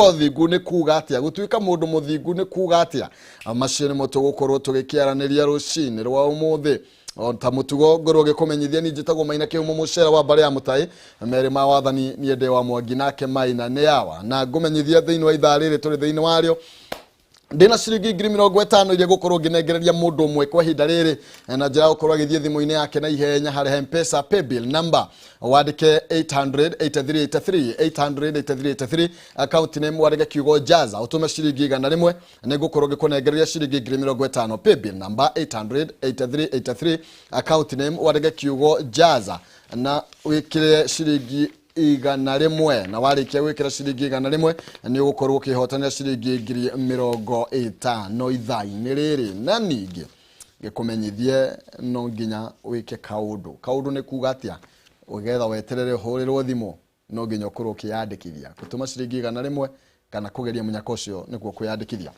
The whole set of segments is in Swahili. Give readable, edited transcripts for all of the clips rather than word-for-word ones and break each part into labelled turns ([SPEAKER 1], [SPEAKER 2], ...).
[SPEAKER 1] gutuika uthingu ni kuga atia gutuika mundu muthingu ni kuga atia amashini moto gukorwo tugikiaraniria rucini rwa umuthi ta mutugo ngoro gikumenyithia ni njitagwo Maina Kiumo mucera wa bare ya mutai mere ma wathani ni ende wa Mwangi nake Maina ni yawa na ngumenyithia thiini wa ithaa riri turi thiini wario ndina ciringi 50 iria gukorwo nginengereria mundu umwe kwa hinda riri na njira gukorwo agithie thimu-ini yake na ihenya hari M-Pesa paybill number wandike 800-8383 account name wandike kiugo jaza utume ciringi 100 ni gukorwo gikunengereria ciringi 50 paybill number 800-8383 account name wandike kiugo jaza na wikire ciringi 100 na warikia gwikira ciringi 100 ni ugukorwo ukihotania ciringi 50 ithaa-ini riri na ningi gikumenyithie no nginya wike kaudu ni kuga atia ugetha weterere hurirwo thimu no nginya ukorwo ukiyandikithia gutuma ciringi 100 kana kugeria munyako ucio niguo kuyandikithia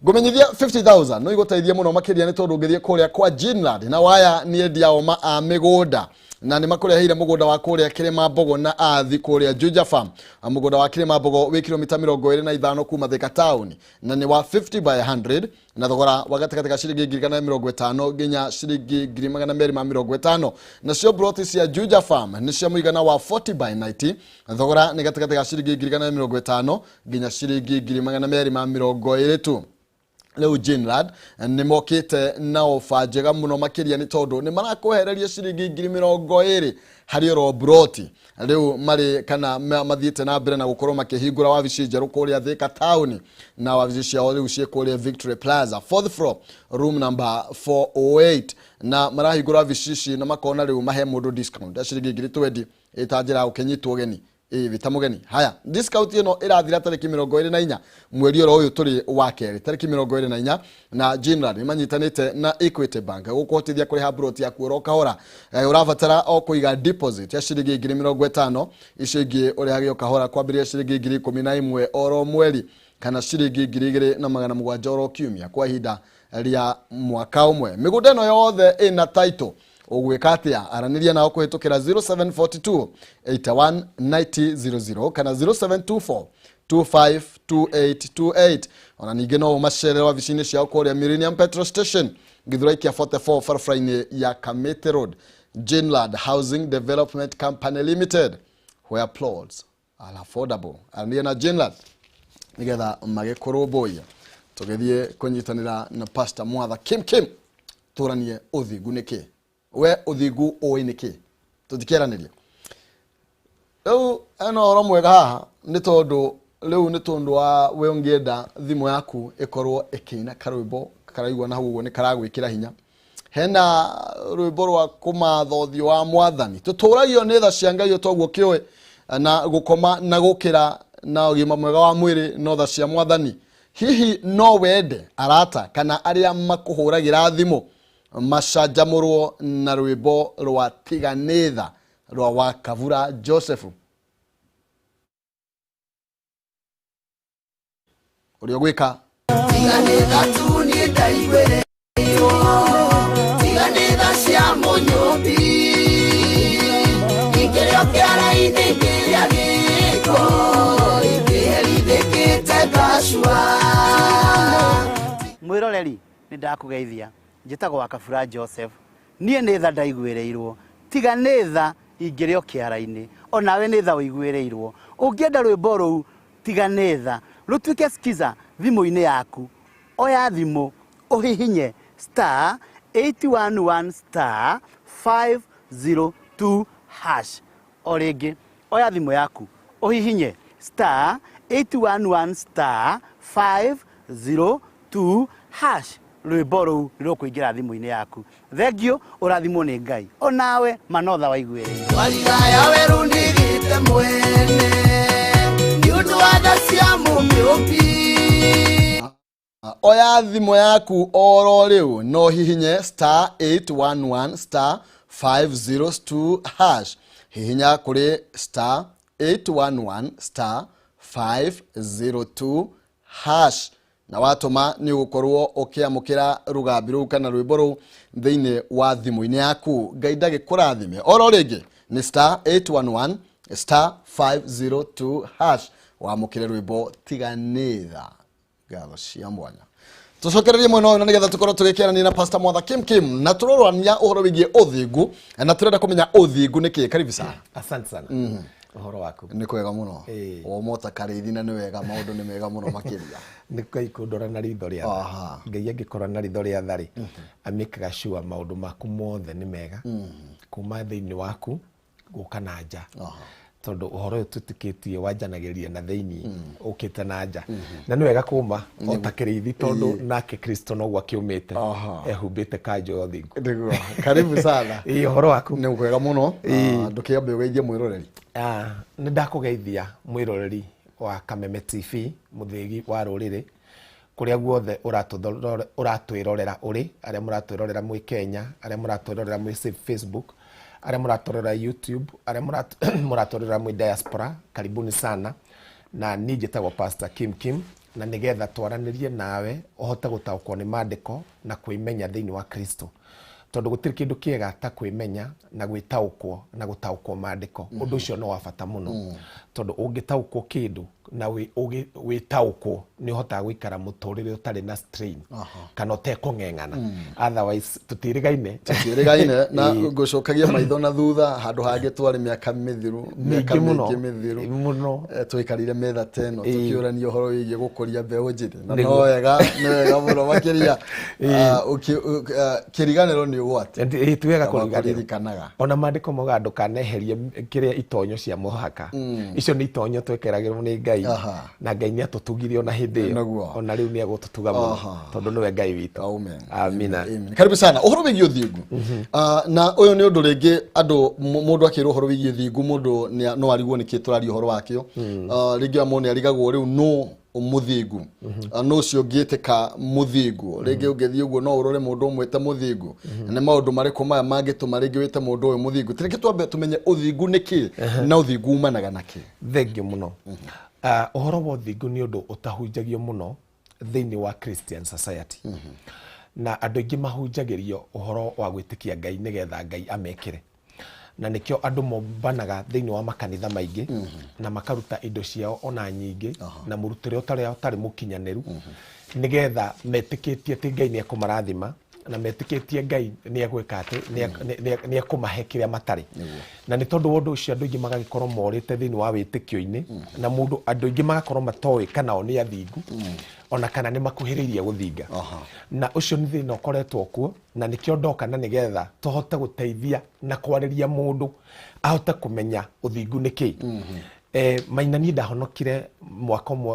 [SPEAKER 1] ngumenyithia 50,000 no igutaithia muno makiria ni tondu ngithie kuria kwa Jinland na waya ni endia oma a migunda na ni makureheire mugunda wa kuria Kirima Mbogo na athi kuria Juja Farm mugunda wa Kirima Mbogo wi kilomita 25 kuma Thika Town na ni wa 50 by 100 na thogora wa gatagatĩ ciringi 150 nginya ciringi 250 na cio broti cia Juja Farm ni cia muigana wa 40 by 90 thogora ni gatagatĩ ciringi 150 nginya ciringi 220 tu leo Jinland ni mokite na ofa njega muno makiria ni tondu ni marakuhereria ciringi 20 hari ro broti leo mari kana mathiete na mbere na gukorwo makihingura wabici njeru kuria Thika Town na wabici cia leo cie kuria Victory Plaza 4th floor room number 408 na marahingura wabici na makona leo mahe mundu discount ya ciringi 20 itanjira ukenyitwo ugeni vitamugeni haya discount ino irathira tariki 24 mweri oro uyu turi wa keri tariki 24 na Jinland manyitanite na Equity Bank gukuhotithia kuriha broti ya kuoro kahora urabatara o kuiga deposit ya ciringi 50 icingi urihagio kahora kwambiria ciringi 11 oro mweri kana ciringi 2,700 oro kiumia kwa hinda ria mwaka umwe migunda no yothe ina title ogweka atia araniria nao kuhitukira 0742 81 9000 kana 0724 252828 ona ninge no machere wa vicini cia kuria Millennium Petrol Station githuraikia 44 farfraine ya Kameme Road Jinland Housing Development Company Limited where plots are affordable arania na Jinland nigetha magikoroboi tugethie kunyitanira na Pst Mwatha Kim turanie uthingu niki we uthingu oiniki tutikeranĩria leo ano oro mwega haha ni tondu leo ni tondu wa we ungienda thimu yaku ikorwo ikina karwimbo karaigwa na hugo ni karagwikira hinya hena rwimbo rwa kumathothio wa Mwathani tuturagio ni tha cia Ngai utogwo kiwe na gukoma na gukira na ugima mwega wa mwiri no tha cia Mwathani hihi no wende arata kana aria makuhuragira thimu macanjamurwo na rwimbo rwa Tiganitha rwa wa Kavura Joseph urio gwika Tiganitha tu ni ndaigwere Tiganitha cia munyumbi ikirio kiara-ini kiria giko ikiherithikite ngacua mwiroreri ni ndakugeithia njitagwo wa Kavura Joseph nie nĩ tha ndaiguĩrĩirwo Tiganitha ingĩrĩo kĩara-inĩ onawe nĩ tha ũiguĩrĩirwo ũngĩenda rwĩmbo rũu Tiganitha rũtuĩke skiza thimũ-inĩ yaku oya thimũ ũhihinye *811 *502# o rĩngĩ oya thimũ yaku ũhihinye *811 *502# rwimbo rũu rũkũingĩra thimũ-inĩ yaku thengio ũrathimwo nĩ Ngai onawe manotha waiguĩrĩirwo warigaya werũ nĩgĩte mwene nĩ ũndũ wa tha cia mũmĩũmbi oya thimũ yaku oro rĩu no hihinye *811 *502# hihinya kũrĩ *811 *502# na watuma ni ugukorwo ukiamukira rugambi ru kana rwimbo ru thiini wa thimu-ini yaku Ngai ndagikurathime oro ringi ni *811 *502# wamukire rwimbo tiganitha ngatho cia mwanya tucokererie mwena uyu na nigetha tukorwo tugikiarania na Pst Mwatha Kim na turorania uhoro wigie uthingu na turenda kumenya uthingu niki. Karibu sana.
[SPEAKER 2] Asante sana. Uhoro waku
[SPEAKER 1] ni kwega muno o mota karithi na ni wega maundu ni mega muno makiria
[SPEAKER 2] ni kai kundora na ritho ria ngai angikora na ritho ria thari amikaga sure maundu maku mothe ni mega kuma thiini waku guka na nja tondu uhoro tutiketie wanjanagiria na thiini ukite na nja na ni wega kuma otakirithi tondu nake Kristo no gwakiumite ehumbite kanjo uthingu.
[SPEAKER 1] Niguo karibu sana.
[SPEAKER 2] Uhoro waku
[SPEAKER 1] ni kwega muno ndukiambe ugeithie mwiroreri.
[SPEAKER 2] Ni ndakugeithia mwiroreri wa Kameme TV muthigi wa ruriri kuria guothe uratwirorera uri aria muratwirorera mwi Kenya, aria muratwirorera mwi Facebook, aria muratwirorera YouTube, aria muratwirorera mwi diaspora, karibuni sana. Na ni njitagwo Pst Kim na nigetha twaranirie nawe uhote gutaukwo ni maandiko na kwimenya thiini wa Kristo tondu gutiri kindu kiega ta kwimenya na gwitaukwo na gutaukwo maandiko. Undu ucio no wabata muno tondu ungitaukwo kindu na witaukwo ni uhota gwikara muturire utari na strain kana utekung'eng'ana. Otherwise tutirigaine
[SPEAKER 1] na gucokagia maitho na thutha handu hangi twari miaka mithiru muno twikarire metha teno tukiurania uhoro wigie gukuria mbeu njiri na no wega muno makiria kiriganiro ni ugwate
[SPEAKER 2] twega kuririkanaga ona maandiko moga ndukaneherie kiria itonyo cia muhaka icio ni itonyo twekeragirwo ni Ngai na Ngai ni atutugire ona hindi ona riu ni agututuga muno tondu niwe Ngai witu. Amina.
[SPEAKER 1] Karibu sana. Uhoro wigie uthingu na uyu ni undu ringi andu mundu akirwo uhoro wigie uthingu mundu no arigwo niki turari uhoro wakio ringi amone arigagwo riu no muthingu no cio ngiteka muthingu ringi ungethi uguo no urore mundu umwete muthingu na maundu mariko maya mangituma ringi wite mundu uyu muthingu tireke twambe tumenye uthingu niki na uthingu umanaga naki.
[SPEAKER 2] Thengi muno. Uhoro wa uthingu ni undu utahunjagio muno thiini wa Christian society na andu aingi mahunjagirio uhoro wa gwitikia Ngai nigetha Ngai amekire na nikio andu mombanaga thiini wa makanitha maingi na makaruta indo ciao ona nyingi na murutire utari mukinyaniru nigetha metikitie ati Ngai ni akumarathima na metikitie Ngai ni agwika ati ni akumahe kiria matari na ni tondu wondu ucio andu aingi magagikorwo morite thiini wa witikio-ini na mundu andu aingi magakorwo matoi kana o ni athingu ona kana ni makuhiririe guthinga na ucio ni thina ukoretwo kuo na nikio ndoka na nigetha tuhote guteithia na kwariria mundu ahote kumenya uthingu niki. Maina ni ndahonokire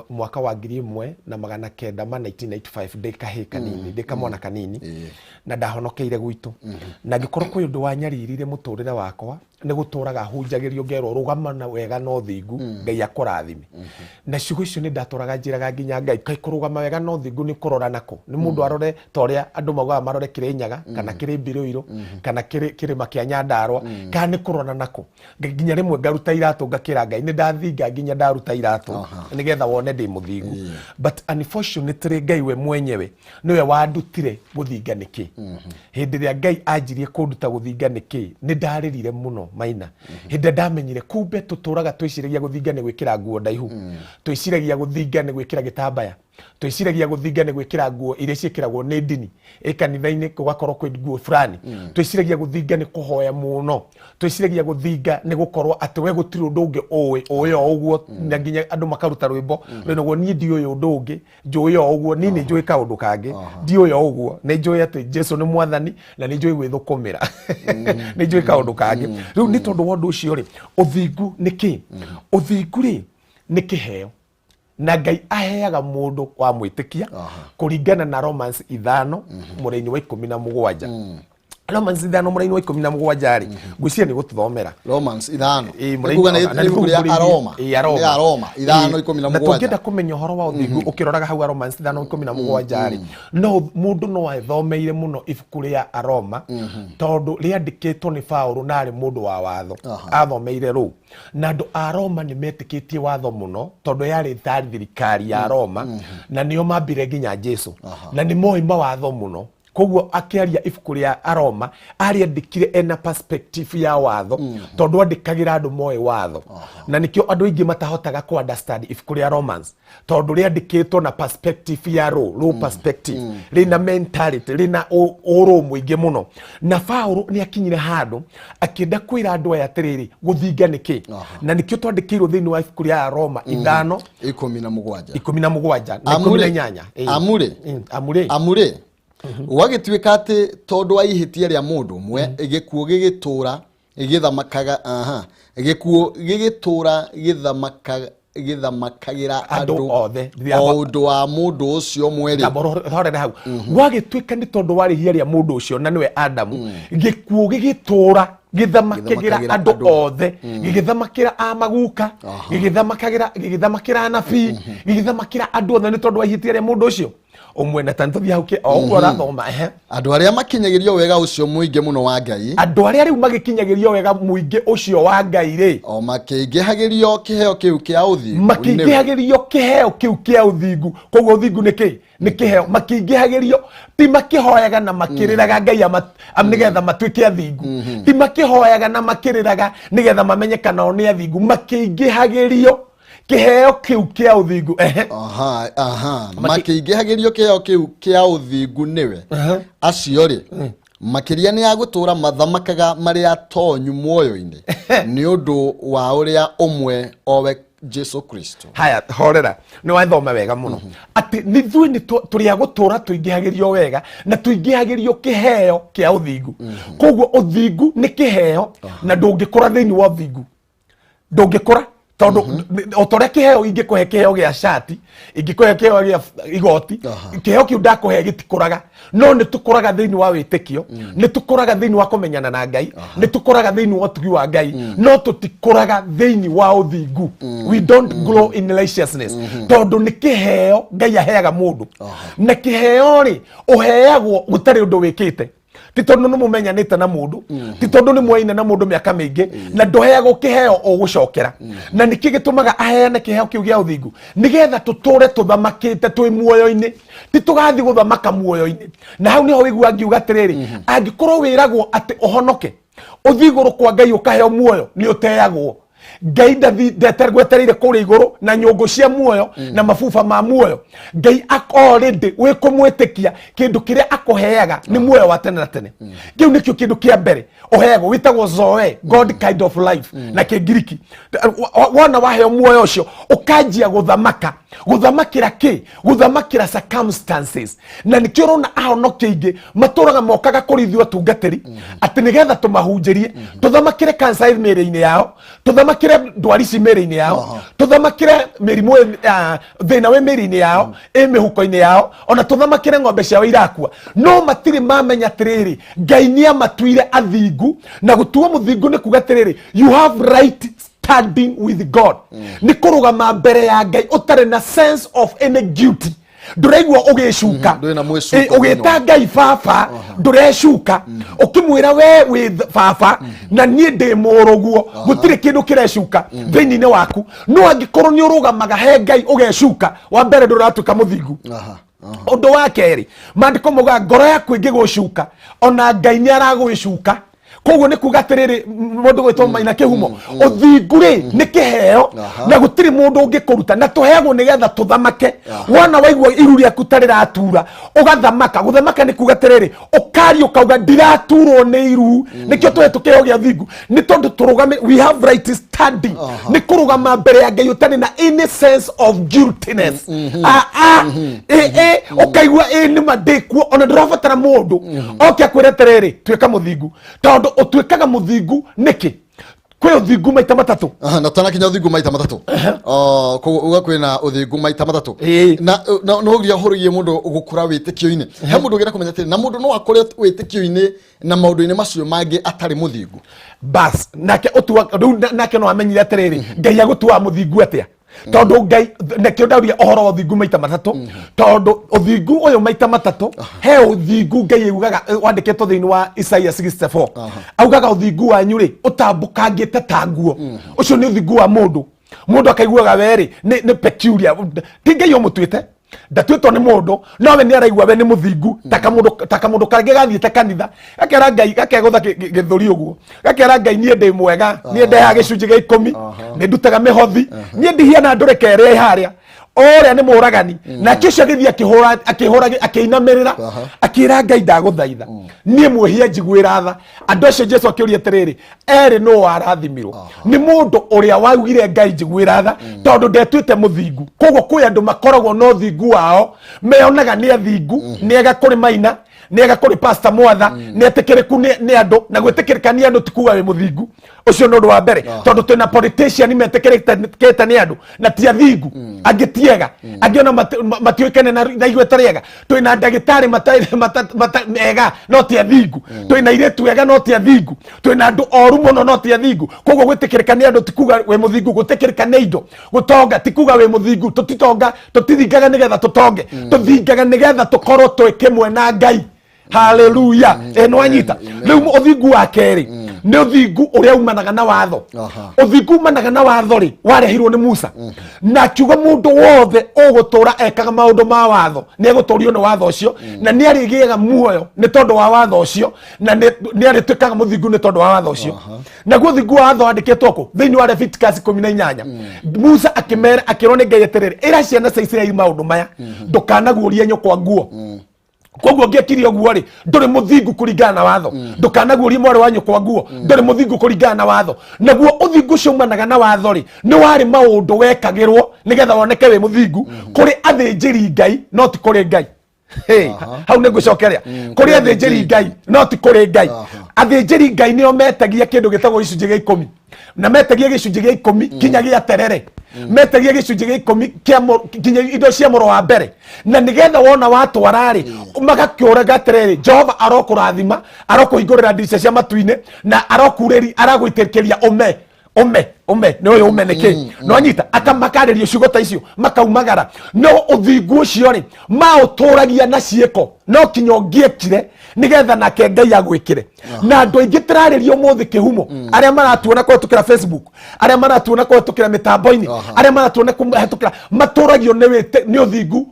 [SPEAKER 2] mwaka wa 1995 ndikahe kanini ndikamwana kanini na ndahonokeire gwitu na ngikorwo kwi undu wanyaririre muturire wakwa ni guturaga hunjagirio ngero rugamana wega no thingu Ngai akurathime na ciugo icio ni ndaturaga njiraga nginya Ngai kai kurugama wega no thingu ni kurora nako ni mundu arore toria andu maugaga marore Kirinyaga kana kiri Mbiruiro kana kirima kia Nyandarua kana ni kurora nako nginya rimwe ngaruta iratu ngakira Ngai ni ndathinga nginya ndaruta iratu nigetha wone ndi muthingu but unfortunately Ngai we mwenyewe niwe wandutire guthinga niki hindi ria Ngai anjirie kunduta guthinga niki ni ndaririre muno maina hindi ndamenyire kumbe tuturaga twiciragia guthinga ni gwikira nguo ndaihu twiciragia guthinga ni gwikira gitambaya twiciragia guthinga ni gwikira nguo iria ciikiragwo ni ndini kanitha-ini kugakorwo kwi nguo fulani twiciragia guthinga ni kuhoya muno twiciragia guthinga ni gukorwo ati we gutiri undu ungi uyo uguo na nginya andu makaruta rwimbo rwinagwo ni ndi uyo undu ungi njui yo uguo nini njui kaundu kangi ndi uyo uguo ni njui ati Jesu ni mwathani na ni njui gwithukumira ni njui kaundu kangi riu ni tondu wa undu ucio ri uthingu niki uthingu ri ni kiheo na Ngai aheaga mundu wa mwitikia kuringana na Romans 5 muraini wa 17 Romans 5 muraini wa 17 ri ngwiciria ni gututhomera
[SPEAKER 1] Romans 5 kuga ni ibuku ria Aroma 5:17
[SPEAKER 2] na tungenda kumenya horo wa uthingu ukiroraga hau Romans 5:17 ri no mundu no athomeire muno ibuku ria Aroma tondu riandikitwo ni Paulo na ari mundu wa watho athomeire ru na andu a Roma ni metikitie watho muno tondu yari thirikari ya Roma na nio mambire nginya Jesu na ni moi mawatho muno koguo akiaria ibuku ria Aroma ariandikire ena perspective ya watho tondu andikagira andu moe watho na nikio andu ingi matahotaga ku understand ibuku ria Romans tondu riandikitwo na perspective ya low perspective rina mentality rina oro muingi muno na Paulo ni akinyire handu akienda kwira andu aya atiriri guthinga niki na nikio twandikirwo thiini wa ibuku ria Roma 5:17
[SPEAKER 1] amure wagituika ati tondu wa ihitia ria mundu mwe gikuo gigitura githamakaga gikuo gigitura githamakagira andu
[SPEAKER 2] othe
[SPEAKER 1] ondu wa mundu ucio mweri
[SPEAKER 2] thore hau wagituika ni tondu wa ihia ria mundu ucio na niwe Adamu gikuo gigitura githamakagira andu othe githamakira amaguka githamakira anabii githamakira andu othe ni tondu wa ihitia ria mundu ucio umwe na tanto biahuke ogwo rathoma
[SPEAKER 1] andu aria makinyagirio wega ucio muinge muno wa Ngai
[SPEAKER 2] andu aria riu magikinyagirio wega muinge ucio wa Ngai ri
[SPEAKER 1] o makingihagirio kiheo kiu kia uthingu
[SPEAKER 2] makingihagirio kiheo kiu kia uthingu koguo uthingu ni kiheo makingihagirio ti makihoyaga na makiriraga Ngai nigetha matuike athingu ti makihoyaga na makiriraga nigetha mamenyekana ni athingu makingihagirio kiheo kiu kia uthingu
[SPEAKER 1] makingihagirio kiheo kiu kia uthingu niwe acio ri makiria ni agutura mathamakaga maria tonyu muoyo-ini ni undu wa uria umwe owe Jesu Kristo.
[SPEAKER 2] Haya horera ni wathoma wega muno ati ni thui ni turi agutura tuingihagirio wega na tuingihagirio kiheo kia uthingu koguo uthingu ni kiheo na ndungikora thiini wa uthingu ndungikora tondu otoria kiheo ingikuhe kiheo gia shati ingikuhe kiheo gia igoti kiheo kiu ndakuhe gitikuraga no ni tukuraga thiini wa witikio ni tukuraga thiini wa kumenyana na Ngai ni tukuraga thiini wa tugi wa Ngai no tutikuraga thiini wa uthingu we don't grow in righteousness tondu ni kiheo Ngai aheaga mundu na kiheo ri uheagwo gutari undu wikite ti tondu ni mumenyanite na mundu ti tondu ni mwaine na mundu miaka mingi na ndoheagwo kiheo o gucokera na niki gitumaga aheane kiheo kiu gia uthingu nigetha tuture tuthamakite twi muoyo-ini ti tugathi guthamaka muoyo-ini na hau niho wigua ngiuga atiriri angikorwo wiragwo ati uhonoke uthiguru kwa Ngai ukaheo muoyo ni uteagwo Ngai ndetergwetereire kuri iguru na nyungu cia muoyo na mafufa ma muoyo Ngai already we kumwitikia kindu kiria akuheaga ni muoyo wa tene na tene kiu nikio kindu kia mbere uheagwo witagwo zoe God kind of life na kigiriki wona waheo muoyo ucio ukanjia guthamakira ki guthamakira circumstances na nikio rona ahonoke ingi maturaga mokaga kurithio tungatiri ati nigetha tumahunjirie tuthamakire cancer meri-ini yao tuthamakire ndwari cimeri-ini yao tuthamakire mirimu thina we meri-ini yao mihuko-ini yao ona tuthamakire ng'ombe ciao irakua no matiri mamenya atiriri Ngai ni amatuire athingu na gutua muthingu ni kuga atiriri you have right standing with God ni kurugama mbere ya Ngai utare na sense of any guilty nduregwa ugicuka ugita Ngai baba ndurecuka ukimwira we baba na nie ndi muruguo gutire kindu kirecuka thiini-ini waku no angikorwo ni urugamaga he Ngai ugecuka wa mbere nduratuka muthingu undu wa keri mandiko muga ngoro yaku ingigucuka ona Ngai ni aragwicuka koguo ni kuga atiriri mundu gwitwo maina kihumo uthingu ri ni kiheo na gutiri mundu ungikuruta na tuheagwo nigetha tuthamake wona waigua iru riaku tariratura ugathamaka guthamaka ni kuga atiriri ukari ukauga ndiraturwo ni iru nikio twetu kiheo gia thingu ni tondu turugame we have right standing ni kurugama mbere ya Ngai utani na any sense of guiltiness ukaigua ni madekuo ona ndirabatara mundu oke akwire atiriri twika muthingu tondu utuikaga muthingu niki kwi uthingu maita matatu
[SPEAKER 1] na tona kinya uthingu maita matatu uga kwina uthingu maita matatu na no uria huriye mundu gukura witikio-ini he mundu gira kumenya ati na mundu no akore witikio-ini na maundu-ini macio mangi atari muthingu
[SPEAKER 2] bas nake utua nake no amenyire atiriri Ngai agutua muthingu atia tondu Ngai nekio ndauria ohoro uthingu maita matatu tondu uthingu uyu maita matatu he uthingu Ngai yugaga wandiketwo thiini wa Isaiah 64 augaga uthingu wanyu ri utambukangite ta nguo ucio ni uthingu wa mundu akaiguaga weri ni peculiar ti Ngai umutuite ndatuĩtwo nĩ mũndũ nowe nĩ araigua we nĩ mũthingu ta kamundu kangĩ gathiĩte kanitha gakera Ngai gakegũtha gĩthũri ũguo gakera Ngai niĩ ndĩ mwega niĩ ndeha gĩcunjĩ gĩa 10 nĩ ndutaga mĩhothi niĩ ndihiana ndũrĩ kerĩ harĩa oria nĩ mũragani na kisha gĩthiĩ akĩinamĩrĩra akĩra Ngai ndagũthaitha niĩ mwĩhia njiguĩra tha andũ acio Jesu akĩũria atĩrĩrĩ erĩ nũ warathimirwo nĩ mũndũ ũrĩa waugire Ngai njiguĩra tha tondũ ndetuĩte mũthingu koguo kwĩ andũ makoragwo no thingu wao meonaga nĩ athingu nĩega kũrĩ Maina nĩega kũrĩ Pst Mwatha nĩetĩkĩrĩku nĩ andũ na gwĩtĩkĩrĩka nĩ andũ tikuga wĩ mũthingu ũcio nĩ ũndũ wa mbere tondũ twĩna politician metĩkĩrĩkĩte nĩ andũ na ti athingu angĩ tiega angĩ ona matiũĩkaine na igweta rĩega twĩna ndagĩtarĩ mega no ti athingu twĩna airĩtu ega no ti athingu twĩna andũ oru mũno no ti athingu koguo gwĩtĩkĩrĩka nĩ andũ tikuga wĩ mũthingu gũtĩkĩrĩka nĩ indo gũtonga tikuga wĩ mũthingu tũtitonga tũtithingaga nĩgetha tũtonge tũthingaga nĩgetha tũkorwo twĩ kĩmwe na Ngai haleluya no anyita rĩu ũthingu wa kerĩ nĩ ũthingu ũrĩa umanaga na watho ũthingu umanaga na watho rĩ warehirwo nĩ Musa na kiuga mũndũ wothe ũgũtũra ekaga maũndũ ma watho nĩ egũtũrio nĩ watho ũcio na nĩ arĩgĩaga muoyo nĩ tondũ wa watho ũcio na nĩ arĩtuĩkaga mũthingu nĩ tondũ wa watho ũcio naguo ũthingu wa watho wandĩkĩtwo kũ thĩinĩ wa Leviticus 18 Musa akĩrwo nĩ Ngai atĩrĩrĩ ĩra ciana cia Isiraeli maũndũ maya ndũkanaguũrie nyũkwa nguo koguo ngĩkire ũguo rĩ ndũrĩ mũthingu kũringana na watho ndũkanaguũrie mwarĩ wa nyũkwa nguo ndũrĩ mũthingu kũringana na watho naguo ũthingu ũcio umanaga na watho rĩ nĩ warĩ maũndũ wekagĩrwo nĩgetha woneke wĩ mũthingu kũrĩ athĩnjĩri Ngai no ti kũrĩ Ngai hau nĩ ngũcokeria kũrĩ athĩnjĩri Ngai no ti kũrĩ Ngai athĩnjĩri Ngai nĩo metagia kĩndũ gĩtagwo gĩcunjĩ gĩa 10 na metagia gĩcunjĩ gĩa 10 kinya gĩa terere metagia gĩcunjĩ gĩa 10 kinya indo cia mũro wa mbere na nĩgetha wona watwara rĩ magakĩũraga atĩrĩrĩ Jehova arokũrathima arokũhingũrĩra ndirica cia matu-inĩ na aragũitĩrĩria ome nĩ ũyũ ume nĩkĩ no anyita makarĩrio ciugo ta icio makaumagara no ũthingu ũcio rĩ maũtũragia na ciĩko no kinya ũngĩekire nĩgetha nake Ngai agwĩkĩre na andũ aingĩ tũrarĩrio mũthĩ kĩhumo arĩa maratuona kũhetũkĩra Facebook arĩa maratuona kũhetũkĩra mĩtambo-inĩ arĩa maratuona kũhetũkĩra matũragio nĩ ũthingu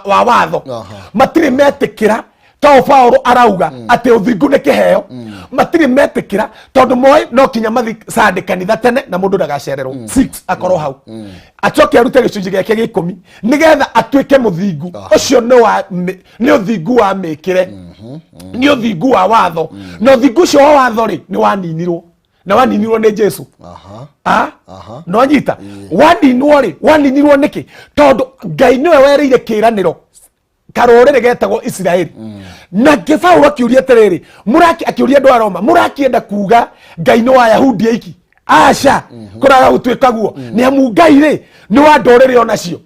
[SPEAKER 2] wa watho matirĩ metĩkĩra to Paulo arauga ati ũthingu nĩ kĩheo matirĩ metĩkĩra tondũ moĩ no kinya mathi Sunday kanitha tene na mũndũ ndagacererwo 6 akorwo hau acoke arute gĩcunjĩ gĩake gĩa 10 nĩgetha atuĩke mũthingu ũcio nĩ ũthingu wa mĩkĩre nĩ ũthingu wa watho na ũthingu ũcio wa watho rĩ nĩ waninirwo na waninirwo nĩ Jesu no anyita waninirwo nĩkĩ tondũ Ngai nĩwe wereire kĩĩranĩro karorere getagwo Israeli na Paulo akiuria atĩrĩrĩ akiuria andũ a Roma mũrakienda kuga Ngai nĩ wa Ayahudi aiki aca kũraga gũtuĩka guo nĩ amu Ngai rĩ nĩ wa ndũrĩrĩ onacio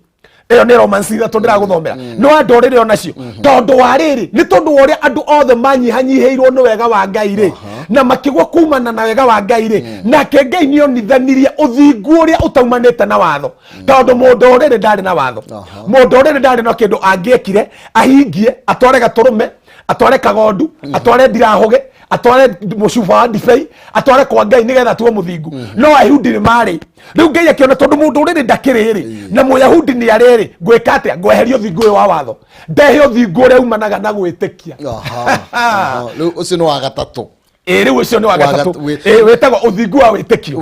[SPEAKER 2] ĩyo nĩ Romans 3 ndĩragũthomera nĩ wa ndũrĩrĩ onacio tondũ wa rĩrĩ nĩ tondũ wa ũrĩa andũ othe manyihanyihĩirwo nĩ wega wa Ngai rĩ na makĩgwa kumana na wega wa Ngai rĩ nake Ngai nĩ onithanirie ũthingu ũrĩa ũtaumanĩte na watho tondũ mũndũ ũrĩrĩ ndarĩ na watho mũndũ ũrĩrĩ ndarĩ na kĩndũ angĩekire ahingie atware gatũrũme atware kagondu atware ndirahũge atware mũcuba wa ndibei atware kwa Ngai nĩgetha tuo mũthingu no Ayahudi nĩ marĩ rĩu Ngai akĩona tondũ mũndũ ũrĩrĩ ndakĩrĩ rĩ na Mũyahudi nĩ arĩrĩ ngwĩka atĩa ngweheria ũthingu ũyũ wa watho ndehe ũthingu ũrĩa umanaga na gwĩtĩkia
[SPEAKER 1] rĩu ũcio nĩ wa gatatũ
[SPEAKER 2] rĩu ũcio nĩ wa gatatũ wĩtagwo ũthingu wa wĩtĩkio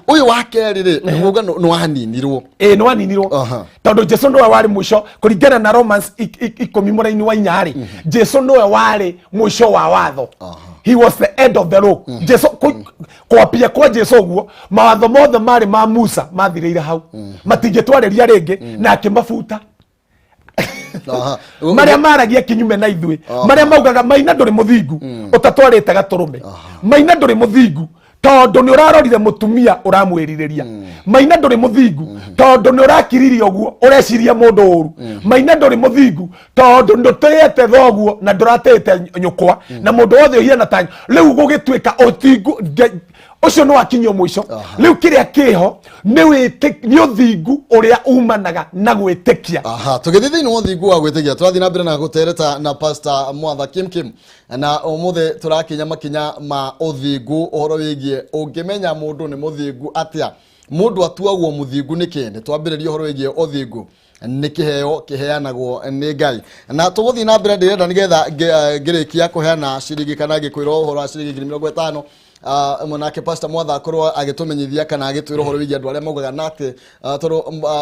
[SPEAKER 2] ũyũ wa kerĩ rĩ nĩ waninirwo nĩ waninirwo tondũ Jesu nĩwe warĩ mũico kũringana na Romans 10 mũraini wa 4 rĩ Jesu nĩwe warĩ mũico wa watho he was the end of the law Jesu kwapia kwa Jesu ũguo mawatho mothe marĩ ma Musa mathirĩire hau matingĩtwarĩria rĩngĩ na akĩmabuta maria maragia kinyume na ithuĩ maria maugaga Maina ndũrĩ mũthingu ũtatwarĩte gatũrũme Maina ndũrĩ mũthingu tondũ nĩ ũrarorire mũtumia ũramwĩrirĩria Maina ndũrĩ mũthingu tondũ nĩ ũrakiririe ũguo ũreciria mũndũ ũru Maina ndũrĩ mũthingu tondũ ndũtĩĩte thoguo na ndũratĩĩte nyũkwa na mũndũ wothe ũhiana ta rĩu gũgĩtuĩka ũthingu ũcio nĩ wakinyio mũico rĩu kĩrĩa kĩho nĩ ũthingu ũrĩa umanaga na gwĩtĩkia
[SPEAKER 1] tũgĩthiĩ thĩinĩ wa ũthingu wa gwĩtĩkia tũrathiĩ na mbere na gũtereta na Pst Mwatha Kim na ũmũthĩ tũrakinya makinya ma ũthingu ũhoro wĩgiĩ ũngĩmenya mũndũ nĩ mũthingu atĩa mundu atuagwo muthingu ni kende twambiririe horo wigie uthingu ni kiheo kiheanagwo ni Ngai na tuguthi na mbere ndirenda nigetha ngirikia kuheana ciringi kana gikwiro horo wa ciringi 50 monake Pst Mwatha akorwo agitumenyithia kana agitwira horo wigie andu aria maugaga nake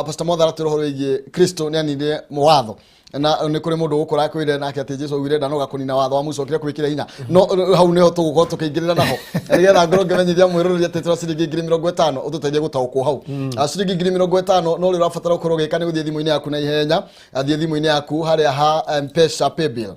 [SPEAKER 1] Pst Mwatha aratwira horo wigie Kristo ni anire mwatho na ni kuri mundu gukora kwire nake ati Jesu wire ndanoga kunina watho wa mucokire kwikira hinya no hau neho tugukorwo tukiingirira naho nigetha ngoro ngemenyithia mwiroreri ati twa ciringi 50 ututeithie gutaukwo hau ciringi 50 no ri urabatara gukorwo gika ni guthie thimu-ini yaku na ihenya athie thimu-ini yaku haria ha Mpesa paybill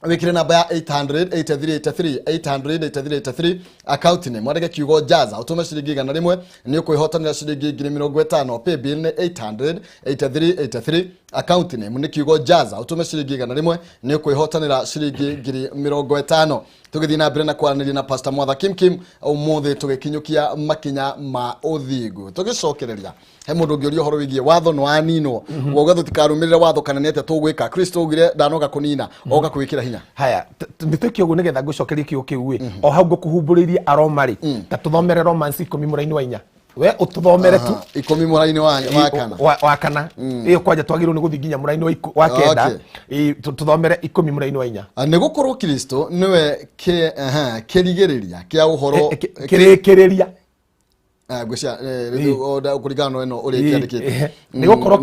[SPEAKER 1] wikire namba ya 800-8383 account name mwarege kiugo jaza utume ciringi 100 ni ukuihotanira ciringi 50 paybill ni 800-8383 account name ni kiugo jaza utume ciringi 100 ni ukuihotanira ciringi 50 tugithi na mbere na kwaraniria na Pst Mwatha Kim umuthi tugikinyukia makinya ma uthingu tugicokereria he mundu ngiuria horo wigie watho no anino woga tutikarumirira watho kana nete tugwika Kristo ugire ndanoga kunina oga kwikira hinya
[SPEAKER 2] haya nditukio gu nigetha gucokeria kiugo kiu o hau ngukuhumburiria aromari ta tuthomere Romans 10 muraini wa 4 we ututhomere tu
[SPEAKER 1] 10 muraini
[SPEAKER 2] wa kana iyo kwaja twagirwo ni guthi nginya muraini wa kenda tuthomere 10 muraini wa 4
[SPEAKER 1] ni gukorwo Kristo niwe kirigiriria kia uhoro
[SPEAKER 2] kirekereria
[SPEAKER 1] gusha kurigano eno uri kiandikite
[SPEAKER 2] ni gukorwo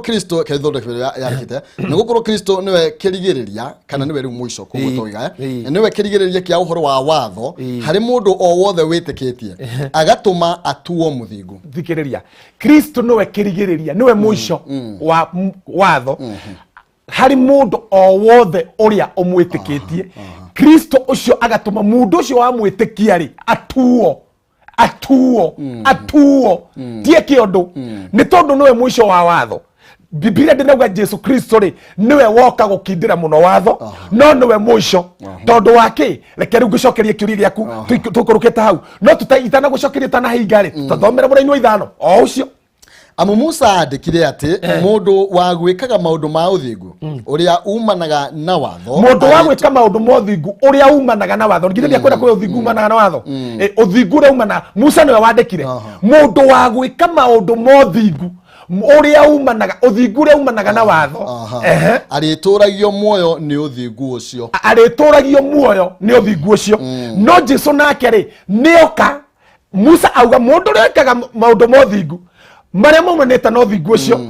[SPEAKER 2] Kristo kaithondekero yarikite ni gukorwo Kristo niwe kirigiriria kana niwe ri muico kugutoiga niwe kirigiriria kia uhoro wa watho hari mundu o wothe witikitie agatuma atuo muthingu thikiriria Kristo niwe kirigiriria niwe muico wa watho hari mundu o wothe uria umwitikitie Kristo ucio agatuma mundu ucio wa mwitikia ri atuo tie kiondu ni tondu niwe muico wa watho Biblia ndinauga Jesu Kristo ri niwe woka gukindira muno watho no niwe muico tondu wake reke riu gucokerie kiuria giaku tukurukite hau no tutaitana gucokeria tana hingari tutathomera muraini wa 5 o ucio
[SPEAKER 1] Musa andikire ati mundu wa gwikaga maundu ma uthingu uria umanaga na watho
[SPEAKER 2] mundu wa gwika maundu ma uthingu uria umanaga na watho ngithiria kwenda kwa uthingu umanaga na watho uthingu ri umana Musa niwe wandikire mundu wa gwika maundu ma uthingu uria umanaga uthingu ri umanaga na watho
[SPEAKER 1] arituragio muoyo ni uthingu ucio
[SPEAKER 2] no Jesu nake ri nioka Musa auga mundu ri ekaga maundu ma uthingu maria maumanite no thingu ucio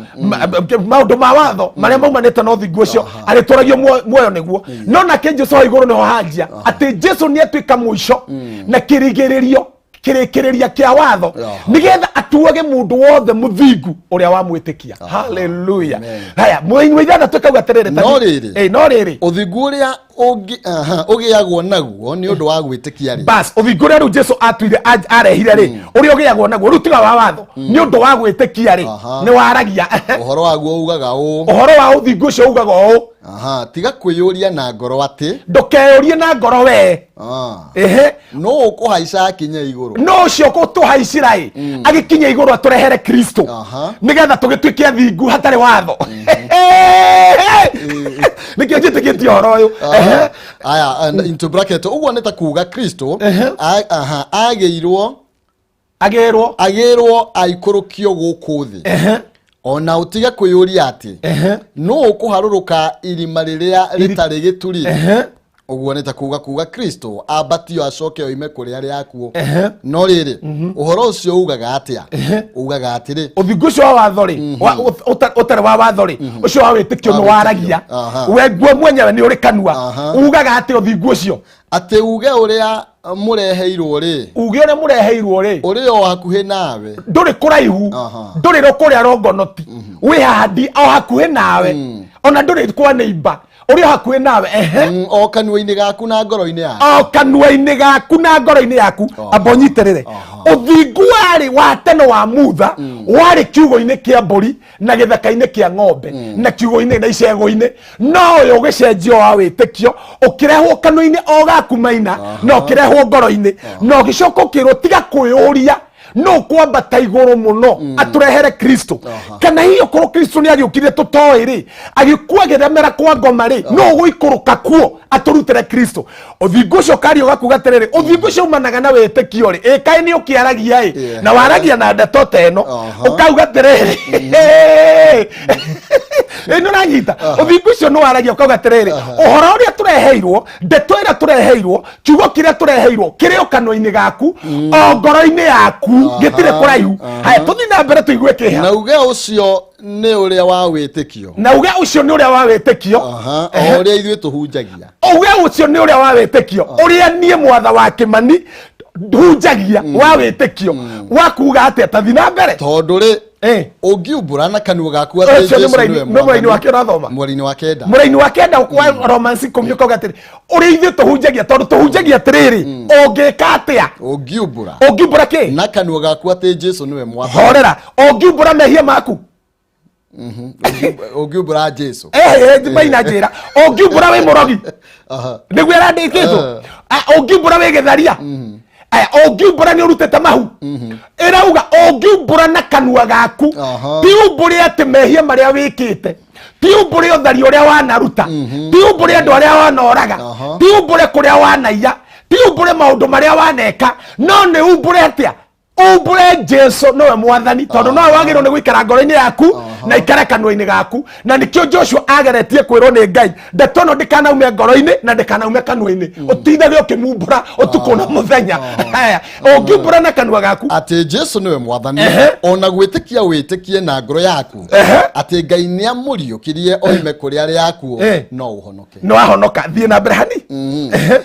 [SPEAKER 2] maundu ma watho maria maumanite no thingu ucio arituragio muoyo niguo no nake Jesu wa iguru niho hanjia ati Jesu ni atuika muico na kirekereria kia watho nigetha atuage mundu wothe muthingu uria wa mwitikia haleluya haya mwaini wa 6 tukauga terere
[SPEAKER 1] no riri uthingu uria ugiagwo naguo ni undu wa gwitikia ri
[SPEAKER 2] bas uthingu uria ru Jesu atuire arehire ri uria ugiagwo naguo rutiga wa watho ni undu wa gwitikia ri ni waragia
[SPEAKER 1] uhoro waguo ugaga
[SPEAKER 2] uhoro wa uthingu ucio ugaga
[SPEAKER 1] tiga kwiyuria na ngoro ati
[SPEAKER 2] ndukeyurie na ngoro we
[SPEAKER 1] no ukuhaica kinya iguru
[SPEAKER 2] no cio kutuhaicira agikinya iguru aturehere Kristo nigetha tugituike athingu hatari watho nikio njitikitie horo uyu
[SPEAKER 1] aya into bracket uguo nita kuga Kristo agirwo aikurukio guku thi ona utiga kwiyuria ati no ukuharuruka irima riria ritari gituri uguo nita kuga Kristo abatio acoke oime kuri ari akuo no riri uhoro ucio ugaga atia ugaga atiri
[SPEAKER 2] uthingu ucio wa watho ri utare wa watho ri ucio wa witikio no waragia we guo mwenyewe ni uri kanua ugaga ati uthingu ucio
[SPEAKER 1] ati uge uria mureheirwo ri
[SPEAKER 2] uri
[SPEAKER 1] o hakuhi nawe
[SPEAKER 2] nduri kuraihu nduri ro kuria rongonoti wi handi o hakuhi nawe ona nduri kwa neighbor uri hakuhi nawe
[SPEAKER 1] o kanua-ini gaku na ngoro-ini
[SPEAKER 2] yaku abonyiterere uthingu wari wa tene wa mutha wari kiugo-ini kia mburi na githaka-ini kia ng'ombe na kiugo-ini na icego-ini no uyu ugicenjio wa witikio ukirehwo kanua-ini o gaku maina no ukirehwo ngoro-ini no gicoka ukirwo tiga kwiyuria no kwambata iguru muno aturehere Kristo kana hiyo koro Kristo ni agiukire tutoi ri agikuageremera kwa ngoma ri no guikuruka kuo aturutire Kristo uthingu cio kari ugakuga terere uthingu cio umanaga na wetekio ri kai ni ukiaragia na waragia na ndeto teno ukauga terere ino nanyita uthingu cio no waragia ukauga terere uhoro uria tureheirwo ndeto ira tureheirwo kiugo kiria tureheirwo kirio kanwa-ini gaku o ngoro-ini yaku gitire kuraihu haya tuthi na mbere tuigue kiha
[SPEAKER 1] na uge ucio ni uria wa witikio uria ithuĩ tuhunjagia
[SPEAKER 2] uge ucio ni uria wa witikio uria nie Mwatha wa Kimani hunjagia wa witikio wakuga atia tathi na mbere
[SPEAKER 1] tondu ri ungiumbura na kanua gaku
[SPEAKER 2] ati Jesu niwe mwari-ini wake rathoma mwari-ini wake enda kwa Romans 10 ukoga atiri uria ithuĩ tuhunjagia tondu tuhunjagia atiriri ungika atia ungiumbura ki
[SPEAKER 1] na kanua gaku ati Jesu niwe Mwatha
[SPEAKER 2] horera ungiumbura mehia maku
[SPEAKER 1] ungiumbura Jesu
[SPEAKER 2] maina njira ungiumbura wi murogi niguo arandikitwo ungiumbura wi githaria ungiumbura ni urutete mahu irauga ungiumbura na kanua gaku ti umbure ati mehia maria wikite ti umbure uthari uria wanaruta ti umbure andu aria wanoraga ti umbure kuria wanaiya ti umbure maundu maria waneka no ni umbure atia umbure Jesu nowe Mwathani tondu no wagirwo ni guikara ngoro-ini yaku na ikara kanua-ini gaku na nikio Joshua ageretie kwirwo ni Ngai ndeto no ndikanaume ngoro-ini na ndikanaume kanua-ini utithagio kimumbura utuko na muthenya haya ungiumbura na kanua gaku
[SPEAKER 1] ati Jesu niwe Mwathani ona gwitikia witikie na ngoro yaku ati Ngai ni amuriukirie oime kuri ari yaku no uhonoke
[SPEAKER 2] no ahonoka thie na mbere hani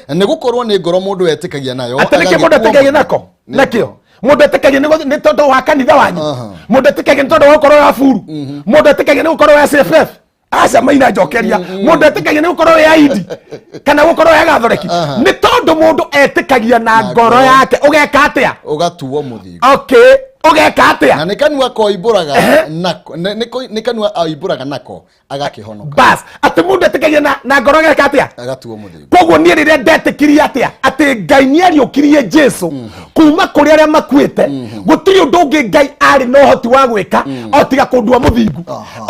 [SPEAKER 1] ni gukorwo ni ngoro mundu etikagia nayo
[SPEAKER 2] ati niki mundu etikagia nako nakio mundu etikagia ni tondu wa kanitha wanyu mundu etikagia ni tondu wa ukoro wa furu mundu etikagia ni ukoro wa CFF aca maina njokeria mundu etikagia ni ukoro wa ID kana ukoro wa gathoreki ni tondu mundu etikagia na ngoro yake ugeka atia
[SPEAKER 1] ugatuo muthingu
[SPEAKER 2] okay ugeka atia
[SPEAKER 1] na nikanua koimburaga nako nikanua aimburaga nako agakihonoka
[SPEAKER 2] bas ati mundu etikagia na ngoro geka atia
[SPEAKER 1] agatuo muthingu
[SPEAKER 2] koguo ni rire ndetikiria atia ati Ngai ni ariukirie Jesu kuma kuri aria makuite gutiri undu ungi Ngai ari no hoti wa gwika otiga kundua muthingu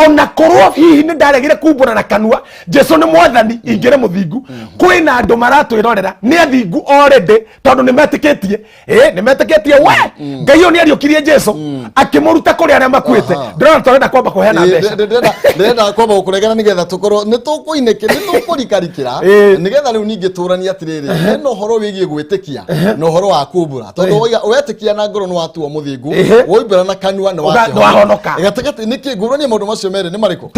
[SPEAKER 2] ona korwo hihi ni ndaregire kumbura na kanua Jesu ni Mwathani ingire muthingu kwina andu maratwirorera ni athingu already tondu ni metikitie ni metikitie we Ngai oni ariukirie Jesu akimuruta kuri aria makuite ndona twarenda kwamba kuheana mbeca
[SPEAKER 1] ndenda kwamba gukuregana nigetha tukorwo ni tukuinike ni tukurikarikira nigetha riu ningi turania atiriri no horo wigie gwitikia no horo wa kumbura tondu wetikia na ngoro no watuo muthingu woimbura na kanua no
[SPEAKER 2] wahonoka
[SPEAKER 1] gatakati niki ngurania maundu macio meri ni mariku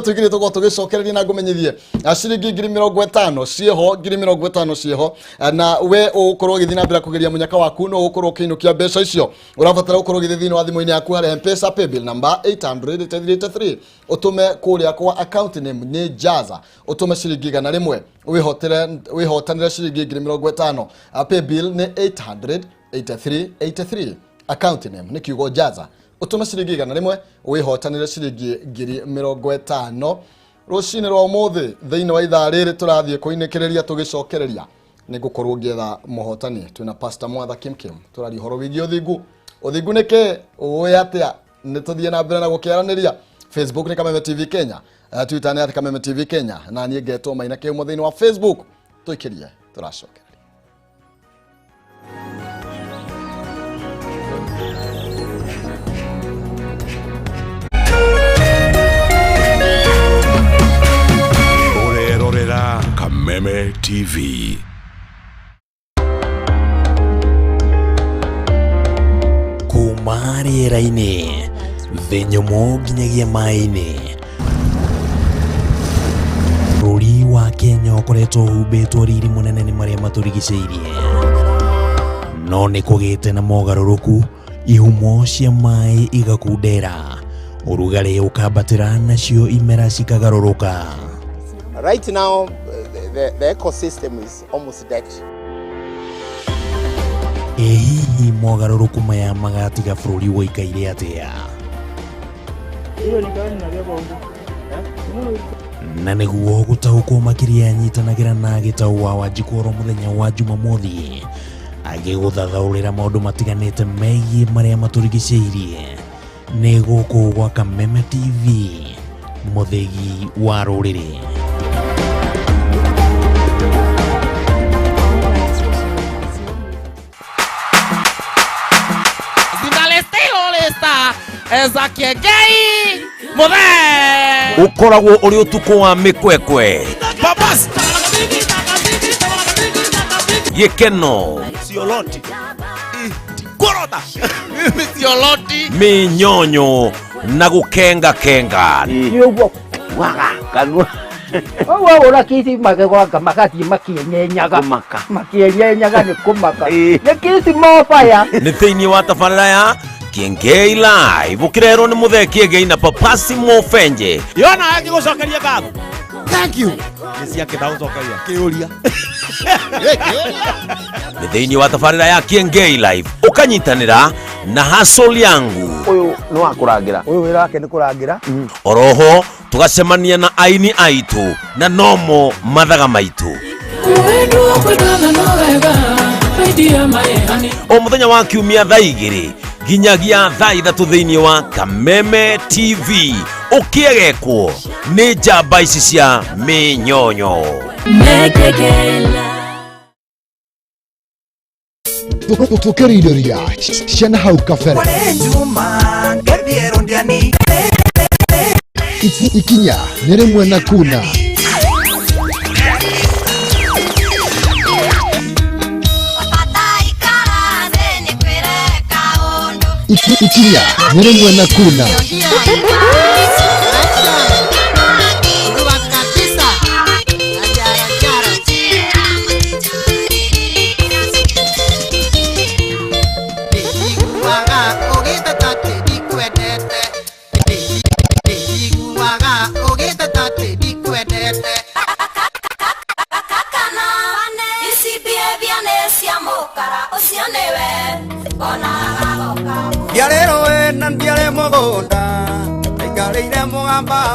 [SPEAKER 1] tukirie tugicokereria na ngumenyithie ciringi 50,000 cieho 50,000 cieho na we ukorwo githina mbira kugeria munyaka waku no ukorwo ukiinukia mbeca icio urabatara ukorwo githi thini wa thimu-ini yaku hari M-Pesa paybill number 800 utume kuria kwa account name ni Jaza utume ciringi 100 wihotanire ciringi 50,000 paybill ni 800 account name ni kiugo Jaza utume ciringi 100 wihotanire ciringi 50,000 rucini rwa umuthi thiini wa ithaa riri turathie kuinekereria tugicokereria ni gukorwo ngietha muhotani twina Pst Mwatha Kimkim turari horo wigie uthingu nike uwe atia ni tuthie na mbere na gukiaraniria Facebook ni Kameme TV Kenya Twitter ni Kameme TV Kenya na nie ngetwo maina ke mu thiini wa Facebook tuikirie turacokereria
[SPEAKER 3] Kameme TV. Kuma rĩera-inĩ thĩ nyũmũ nginyagia maĩ-inĩ, bũrũri wa Kenya ũkoretwo ũhumbĩtwo riri mũnene nĩ marĩa matũrigicĩirie, no nĩ kũgĩte na mogarũrũku, ihumo cia maĩ igakundera, ũrugarĩ ũkambatĩra nacio imera cikagarũrũka.
[SPEAKER 4] Right now, the ecosystem is almost dead.
[SPEAKER 3] Hihi mogarũrũku maya magatiga bũrũri woikaire atĩa? Na nĩguo gũtaũkwo makĩria nyitanagĩra na gĩtaũ wa Wanjikũ oro mũthenya wa Jumamothi agiguthathaurira maundu matiganite megie maria maturigiceirie ni guku gwa Kameme TV, muthegi wa ruriri.
[SPEAKER 5] Eza kiegei muthe
[SPEAKER 3] ukoragwo uri utuko wa mikwekwe
[SPEAKER 5] babas
[SPEAKER 3] gikeno
[SPEAKER 5] sioloti korota sioloti
[SPEAKER 3] minyonyo na gukenga kenga
[SPEAKER 6] niguo waga kanwa owa ora kiti magegwa makati makienyenyaga makienyenyaga ni kumaka ni kiti mofaya
[SPEAKER 3] ni thiini wa tabarĩra ya Kiengei Live ukirero ni muthe Kiengei na Pst Mwatha
[SPEAKER 5] yona yake gucokeria ngatho thank you nisia kitha gucokeria kiuria
[SPEAKER 3] ni thiini wa tabarĩra ya Kiengei Live ukanyitanira na hustle yangu
[SPEAKER 6] uyu ni wa kurangira uyu wira wake ni kurangira
[SPEAKER 3] oroho tugacemania na aini aitu na nomo mathaga maitu o muthenya wa kiumia thaa 2 nginyagia thaa 3 thiini wa Kameme TV ukiegekwo ni njamba ici cia minyonyo
[SPEAKER 7] tukiriria ciana hau kabere ikinya nĩ rĩmwe na kuna ikinya nĩ rĩmwe na kuna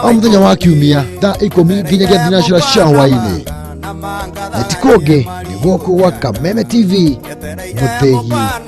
[SPEAKER 7] o muthenya wa kiumia thaa 10 nginyagia thinacara cia hwainĩ etikonge nĩ guoko gwa Kameme TV muthegi wa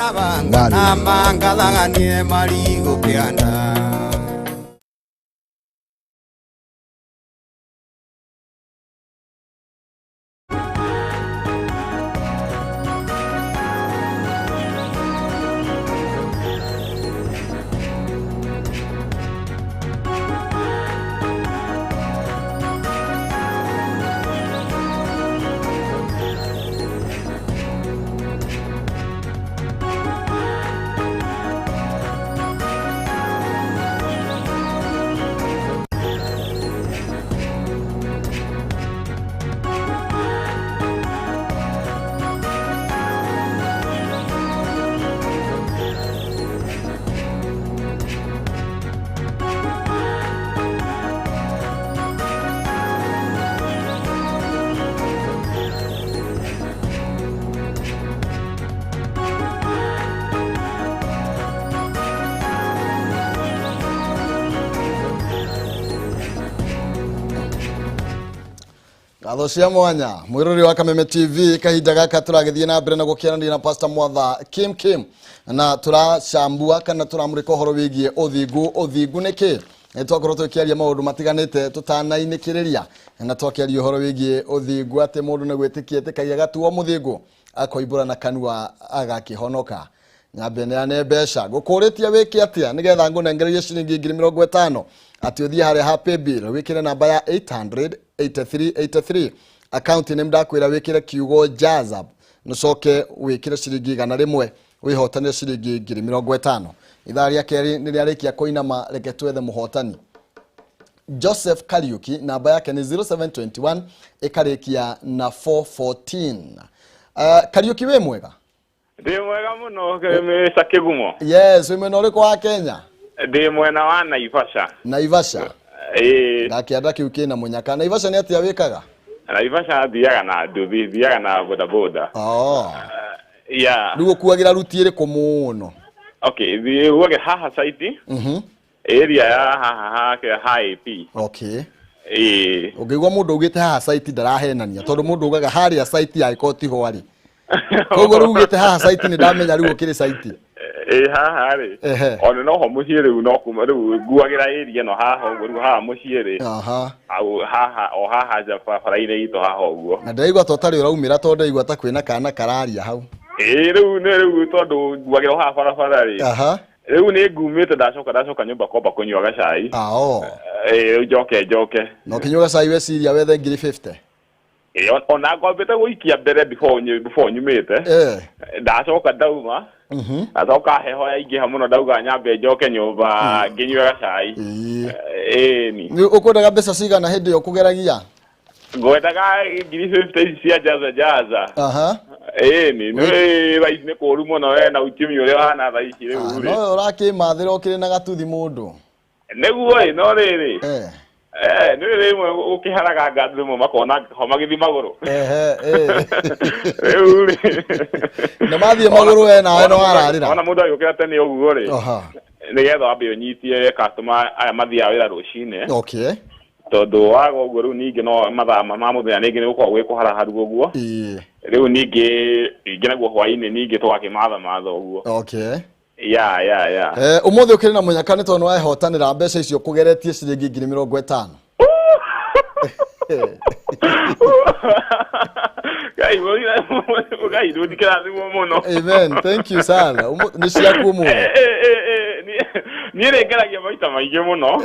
[SPEAKER 7] Gatho cia mwanya mwiruri wa Kameme TV kahinda gaka turagithie na mbere na gukiarania na Pst Mwatha Kim na turacambua kana turamurika horo wigie uthingu niki twakorwo tukiaria maundu matiganite tutanainikiriria na twakiaria horo wigie uthingu ati mundu ne gwitikia tikagia gatuo muthingu akoimbura na kanua agakihonoka nyambe ne mbeca gukuritia wiki atia nigetha ngunengererie ciringi 50 ati uthie hare happy bill wikire namba ya 800-8383 account name ndakwira wikire kiugo jaza nucoke wikire ciringi 100 wihotanire ciringi 50 itharia keri ni riarikia koinama reke twethe muhotani Joseph Kariuki namba yake ni 0721 ikarikia na 414 Kariuki we mwega
[SPEAKER 8] Ndi mwega muno me sakigumo
[SPEAKER 1] yes we mwena kwa Kenya
[SPEAKER 8] ndi mwena wa Naivasha
[SPEAKER 1] ngakianda kiuki na munyaka Naivasha ni atia wikaga
[SPEAKER 8] Naivasha thiaga na nduthi thiaga na bodaboda yeah
[SPEAKER 1] ndugo kuagira rutire ko muno
[SPEAKER 8] okay thiuge haha site area ya haha ke high p
[SPEAKER 1] okay ugigwa mundu ugite haha site ndarahenania tondu mundu ugaga haria site ya ikoti hwari
[SPEAKER 7] Koguo rugite haha site ni ndamenya riu ukiri site.
[SPEAKER 8] Haha ri. Ona no ho muciĩ rĩu no kuma rĩu nguagira area no haha ũguo rĩu haha muciĩ ri. Au haha ja bara-inĩ itũ haha ũguo.
[SPEAKER 7] Na ndaigua totari uraumira tondu ndaigua ta kwina kana kararia hau.
[SPEAKER 8] Rĩu tondu nguagira haha bara ri. Rĩu nĩ ngumĩte ndacoka nyũmba kwamba kũnyua gacai. Rĩu njoke.
[SPEAKER 7] No kinyua gacai we ciria wethe 50.
[SPEAKER 8] Ona ngwambĩte gũikia mbere before nyumĩte. Ndacoka ndauma. Ndacoka heho yaingĩha mũno ndauga nyambe njoke nyũmba ngĩnyue gacai. Ni.
[SPEAKER 7] Ũkwendaga mbeca cigana hĩndĩ ĩyo kũgeragia?
[SPEAKER 8] Ngwendaga 50 cia jaza. Ni. Raici nĩ kũũru mũno na uchumi ũrĩa ũhana thaa ici rĩu.
[SPEAKER 7] No ũrakĩmathĩra ũkĩrĩ na gatuthi mũndũ.
[SPEAKER 8] Nĩguo no rĩrĩ. Nĩ rĩmwe ũkĩharaga ngathĩ mwe makona homa gĩthi magũrũ. Rĩu
[SPEAKER 7] nĩ mathiĩ magũrũ we nawe no ararĩra.
[SPEAKER 8] Ona mũndũ agĩũkĩra tene ũguo rĩ. Nĩgetha wambe ũnyitie customer aya mathiaga wĩra rũcinĩ. Tondu waga ũguo rĩu ningĩ no mathaa ma mũthenya ningĩ nĩ gũkorwo gwĩkũharaharu ũguo. Rĩu ningĩ naguo hwainĩ ningĩ tũgakĩmatha ũguo. Ya.
[SPEAKER 7] Ũmũthĩ ũkĩrĩ na mũnyaka nĩ tondũ wahotanĩra mbeca icio kũgeretie ciringi 50,000.
[SPEAKER 8] Gai ndũthikĩrathimwo mũno.
[SPEAKER 7] Amen, thank you sana. Nĩ ciaku mũno.
[SPEAKER 8] Niĩ nĩngeragia maita maingĩ mũno.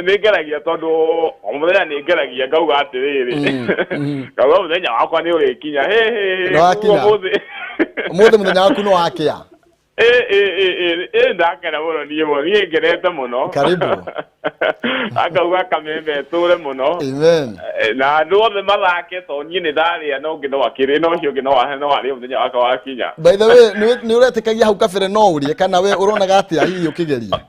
[SPEAKER 8] Nĩngeragia tondũ o mũthenya nĩngeragia ngauga atĩrĩrĩ. Ngauga mũthenya wakwa nĩ ũrĩkinya.
[SPEAKER 7] Ũmũthĩ mũthenya waku nĩ wakĩa.
[SPEAKER 8] Ndakena mũno niĩ ngenete mũno.
[SPEAKER 7] Karibu.
[SPEAKER 8] Akauga Kameme tũre mũno.
[SPEAKER 7] Amen.
[SPEAKER 8] Na andũ othe mathake to niĩ nĩ ndarĩa no ũngĩ no akĩrĩ no ũcio ũngĩ no arĩa mũthenya wakwa wakinya.
[SPEAKER 7] By the way, nĩ ũretĩkagia hau kabere no ũrie kana we ũronaga atĩa hihi ũkĩgeria?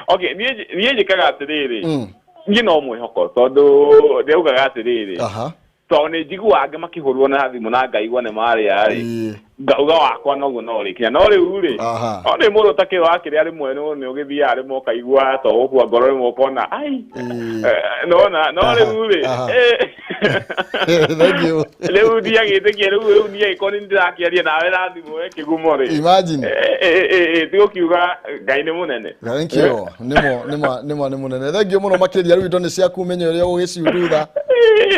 [SPEAKER 8] Okay, niĩ njĩkaga atĩrĩrĩ. Niĩ no mwĩhoko tondũ ndĩugaga atĩrĩrĩ. Tondũ nĩ njiguaga makĩhũrwo na thimũ na ngaigua nĩ marĩa rĩ. Ngauga wakwa noguo no rĩkinya no rĩu rĩ. No nĩ mũndũ ũtakĩrĩ wakĩrĩa rĩmwe nĩ ũgĩthiaga rĩmwe ũkaigua to ũkua ngoro rĩmwe ũkona ai. No rĩu rĩ. Rĩu ndiagĩtĩkia rĩu niĩ ĩkorwo nĩ ndĩrakĩaria nawe na thimũ kĩgumo rĩ.
[SPEAKER 7] Imagine.
[SPEAKER 8] Tigukiuga Ngai nĩ mũnene.
[SPEAKER 7] Thank you. Nĩ mũnene. Thank you mũno makĩria rĩu indo nĩ ciaku menye ũrĩa ũgĩciurutha.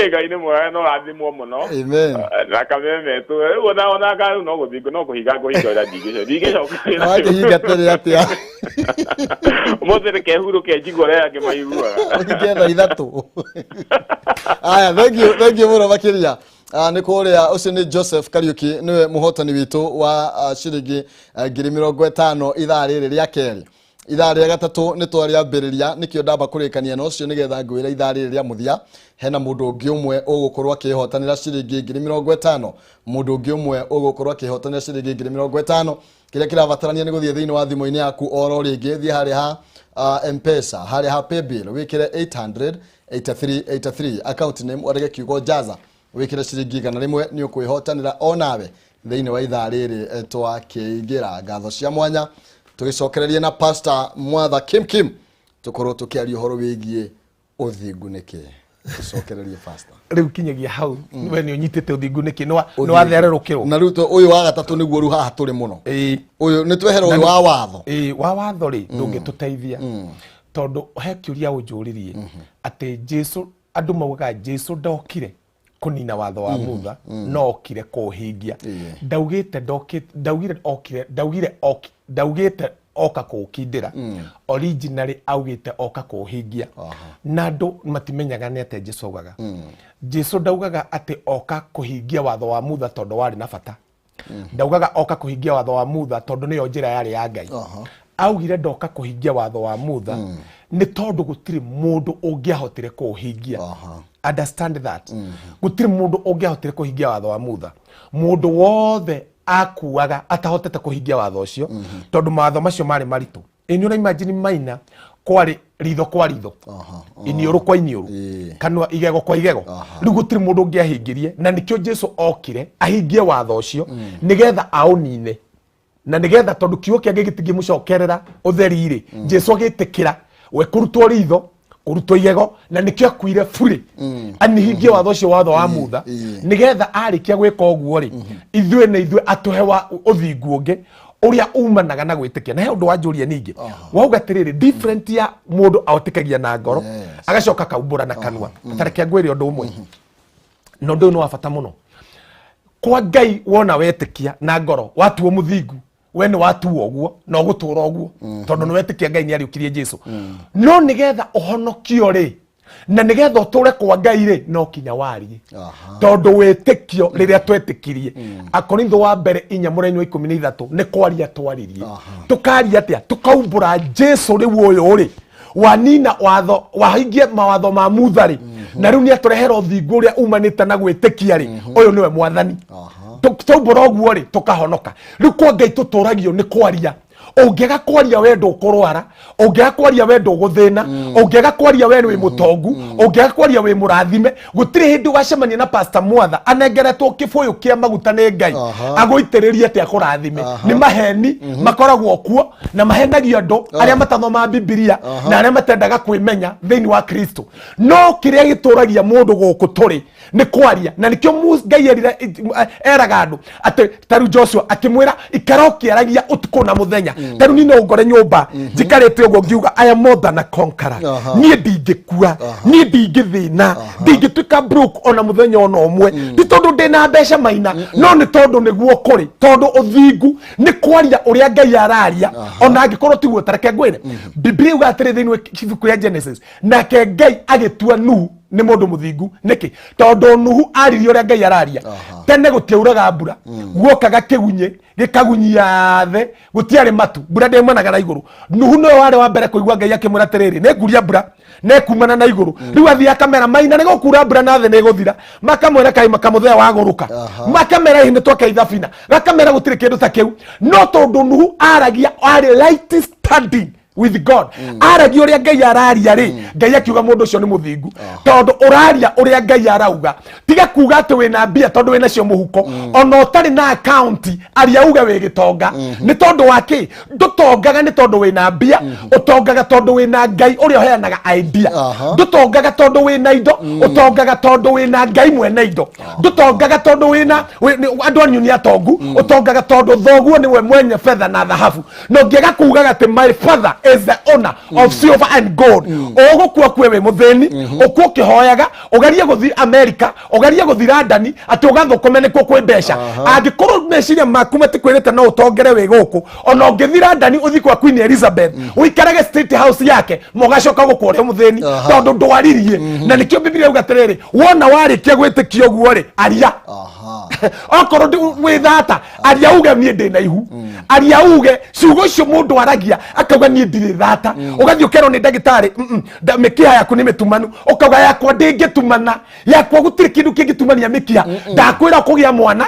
[SPEAKER 8] Ngai nĩ mwega no rathimwo mũno.
[SPEAKER 7] Amen.
[SPEAKER 8] Na Kameme tu ona ngaru no gũthingo no kũhiga ngũhinga ndigĩcoka.
[SPEAKER 7] Wakĩhinga tene atĩa.
[SPEAKER 8] Mũthĩ kehurũke njigore yake maiguaga.
[SPEAKER 7] Ũkĩgetha ithatũ. Aya, thank you mũno makĩria. Nĩ kũrĩa ũcio nĩ Joseph Kariuki nĩwe mũhotani witũ wa ciringi 50,000 ithaa rĩrĩ rĩa kerĩ. Ithaa rĩa gatatũ nĩ twarĩambĩrĩria nĩkĩo ndamba kũrĩkania na ũcio nĩgetha ngwĩra ithaa rĩrĩ rĩa mũthia hena mũndũ ũngĩ ũmwe ũgũkorwo akĩhotanĩra ciringi 50,000. Mũndũ ũngĩ ũmwe ũgũkorwo akĩhotanĩra ciringi 50,000. Kĩrĩa kĩrabatarania nĩ gũthiĩ thĩinĩ wa thimũ-inĩ yaku oro rĩngĩ thiĩ harĩa ha M-Pesa harĩa ha Paybill wĩkĩre 800-8383 account name warege kiugo jaza wĩkĩre ciringi 100 nĩ ũkwĩhotanĩra onawe thĩinĩ wa ithaa rĩrĩ twakĩingĩra ngatho cia mwanya tugicokererie na Pst Mwatha Kim tukorwo tukiaria horo wigie uthingu niki tucokererie Pastor
[SPEAKER 2] riu kinyagia hau we ni unyitite uthingu niki no wathererukirwo
[SPEAKER 7] na ruto uyu wa gatatu niguo ru haha turi muno uyu ni tweherwo uyu wa watho
[SPEAKER 2] wa watho ri ndungituteithia tondu he kiuria unjuririe ati Jesu andu maugaga Jesu ndokire kunina watho wa mutha no okire kuhingia ndaugire oka kuukindira originally augite oka kuhingia na andu matimenyaga ni ate Jesu augaga Jesu ndaugaga ati oka kuhingia watho wa mutha tondu wari na bata ndaugaga oka kuhingia watho wa mutha tondu niyo njira yari ya Ngai augire ndoka kuhingia watho wa mutha ni tondu gutiri mundu ungiahotire kuhingia understand that gutiri mundu ungiahotire kuhingia watho wa mutha mundu wothe akuaga atahotete kuhingia watho ucio tondu matho macio mari maritu inyuna imagine maina kwari ritho kwa ritho iniuru kwa iniuru kanwa igego kwa igego riu gutiri mundu ungiahingirie na nikio Jesu okire ahingie watho ucio nigetha aunine na nigetha tondu kiugo kiange gitingi mucokerera utheri ri Jesu agitikira we kurutwo ritho uruto yego na nikio akuire furi anihingie watho ucio watho wa mutha nigetha arikia gwika oguo ri ithue na ithue atuhewa uthingu ungi uria umanaga na gwitikia na he undu wanjuria ningi wauga tiriri different ya mundu autikagia na ngoro agacoka kaumbura na kanwa atareke ngwire undu umwe no ndu no wabata muno kwa Ngai wona wetikia na ngoro watuo muthingu we ni watuo oguo no gutura oguo tondu ni wetikia Ngai ni ariukirie Jesu no nigetha uhonokio ri na nigetha uture kwa Ngai ri no kinya warie tondu wetikio riria twetikirie Akorintho wa mbere 4:13 ni kwaria twaririe tukaria atia tukaumbura Jesu ri uyu ri wanina watho wahingie mawatho ma mutha ri na riu ni aturehera uthingu uria umanite na gwitikia ri uyu niwe mwathani tumbura oguo ri tukahonoka riu kwa Ngai tuturagio ni kwaria ungega kwaria wendo ukurwara ungega kwaria wendo guthina ungega kwaria we wi mutongu ungega kwaria we murathime gutire hindi ugacemania na Pst Mwatha anengeretwo kibuyu kia maguta ni Ngai agoitiririe ati akurathime ni maheni makoragwo kuo na mahenagia andu aria matathoma Biblia na aria matendaga kwimenya thiini wa Kristo no kiria gituragia mundu guku turi ni kwaria na nikio Ngai eraga andu ati taru Joshua akimwira ikara ukiaragia utuko na muthenya taru ni no ngore nyumba jikarete ugo ngiuga I am more than a conqueror nie ndingikua nie ndingithina ndingituika broke ona muthenya ona omwe ti tondu ndina mbeca maina no ni tondu niguo kuri tondu uthingu ni kwaria uria Ngai araria ona angikorwo tiguo tareke ngwire Biblia ugatire thiini kibuku ya Genesis na ke Ngai agitua Nuhu ni mundu muthingu niki tondu Nuhu aririe uria Ngai araria tene gutiuraga mbura guokaga kigunye gikagunyia the gutiari matu mbura ndemanaga na iguru Nuhu no wari wa mbere kuigua Ngai akimura tiriri ne nguria mbura ne kumana na iguru riu athia kamera maina ni gukura mbura na the ne guthira makamwera kai makamuthea waguruka makamera hinde twa kaithafina gakamera gutire kindu ta kiu no tondu Nuhu aragia ari light standing with God aragia uria Ngai araria ri Ngai akiuga mundu ucio ni muthingu tondu uraria uria Ngai arauga tiga kuga ati wina mbia tondu wina cio muhuko ona utari na account aria uga wi gitonga ni tondu waki ndutongaga ni tondu wina mbia utongaga tondu wina Ngai uria uheanaga idea ndutongaga tondu wina indo utongaga tondu wina Ngai mwene indo ndutongaga tondu wina andu anyu ni atongu utongaga tondu thoguo niwe mwenye fedha na dhahabu no ngiega kugaga ati my father is the owner of silver and gold ogukua kwewe mutheni okuo kihoyaga ugarie guthi America ugarie guthi London ati ugathukome niko kwe mbeca angikorwo meciria maku matikwirite no utongere we guku ona ungithi London uthi kwa Queen Elizabeth uikarage State House yake mugacoka gukuria mutheni tondu ndwaririe na nikio Biblia ugatiriri wona warikia gwitikio guo ri aria okorwo wi thata aria uge nie ndina ihu aria uge ciugo cio mundu aragia akauga nie ndiri thata ugathio kero ni ndagitari mikiha yaku ni mitumanu ukauga yakwa ndingitumana yakwa gutiri kindu kingitumania mikiha ndakwira kugia mwana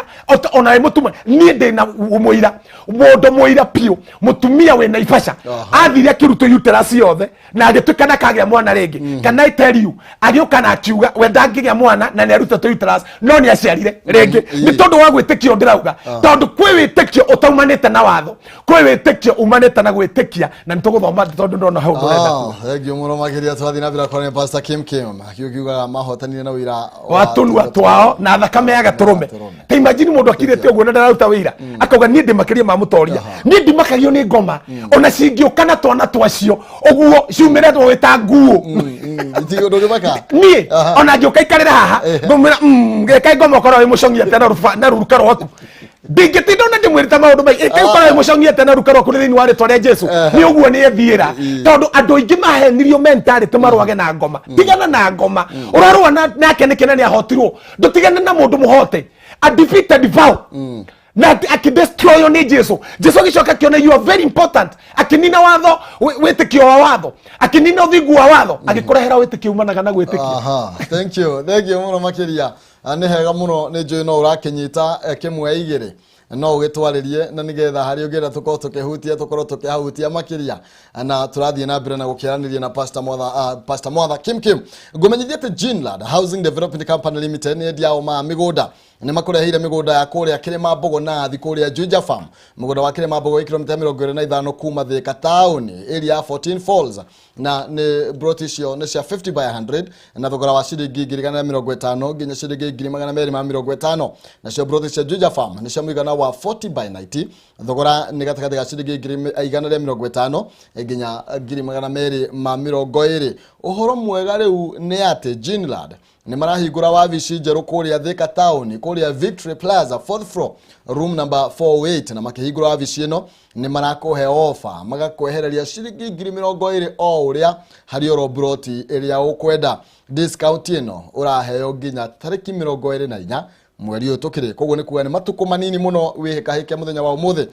[SPEAKER 2] ona we mutumana nie ndina muira mundu muira pio mutumia we naifasha athiria kiruto uterus yothe na agituikana kagia mwana ringi can I tell you agioka na akiuga we ndangigia mwana na ni aruta uterus no ni aciarire ringi ni tondu wa gwitikio ndirauga tondu kwi witikio utaumanite na watho kwi witikio umanite na gwitikia na nituguthoma tondu ndona hau ndurenda
[SPEAKER 7] thank you muno makiria twathi na bila kwa Pastor Kim akiuga mahotanire na wira
[SPEAKER 2] watunwa twao na thakame ya gaturume ta imagine mundu akirete uguo na ndaruta wira akauga nie ndi makiria ma mutoria nie ndi makagio ni ngoma ona cingiukana twana twacio uguo ciumire twita nguo
[SPEAKER 7] itigo ndoge maka
[SPEAKER 2] nie ona ngioka ikarira haha ngomira ngeka ngoma korwo wi mucongia tena na ruruka rwaku ndingitindo na ndimwirita maundu mai ikai korwo wi mucongia tena ruruka rwaku thiini wa ritwa ria Jesu ni uguo ni ethiira tondu andu aingi mahenirio mentality marwage na ngoma tigana na ngoma urarwa nake nikena ni ahotirwo ndutigane na mundu muhote a defeated vow na akidestroyo ni Jesu gicoka kiona you are very important akinina watho witikio wa watho akinina uthingu wa watho agikurehera witikio umanaga na gwitikia
[SPEAKER 7] thank you muno makiria ni hega muno ni njui no urakinyita kimwe igiri no ugitwaririe na nigetha hari ugira tukorwo tukihutia tukorwo tukihahutia makiria na turathie na mbere na gukiaraniria na Pst Mwatha Kim ngumenyithie ati Jinlad Housing Development Company Limited ni ndiao ma migunda nĩ makũrehire mĩgũnda ya kũrĩa Kĩrĩma Mbogo na thi kũrĩa Juja Farm. Mũgũnda wa Kĩrĩma Mbogo wĩ kilomita 25 kuma Thika town area 14 Falls, na nĩ broti icio nĩ cia 50 by 100 na thogora wa ciringi 150 nginya ciringi 250. Nacio broti cia Juja Farm nĩ cia mũigana wa 40 by 90, thogora nĩ gatagatĩ ga ciringi 150 nginya 220. Ũhoro mwega rĩu nĩ atĩ Ginland nĩ marahingũra wabici njerũ kũrĩa Thika town kũrĩa Victory Plaza 4th floor room number 408, na makĩhingũra wabici ĩno nĩ marakũhe offer magakwehereria ciringi 20,000 o ũrĩa harĩ oro broti ĩrĩa ũkwenda. Discount ĩno ũraheo nginya tarĩki 24 mweri ũyũ tũkĩrĩ, koguo nĩ kuga nĩ matukũ manini mũno wĩhĩkahĩkia mũthenya wa ũmũthĩ.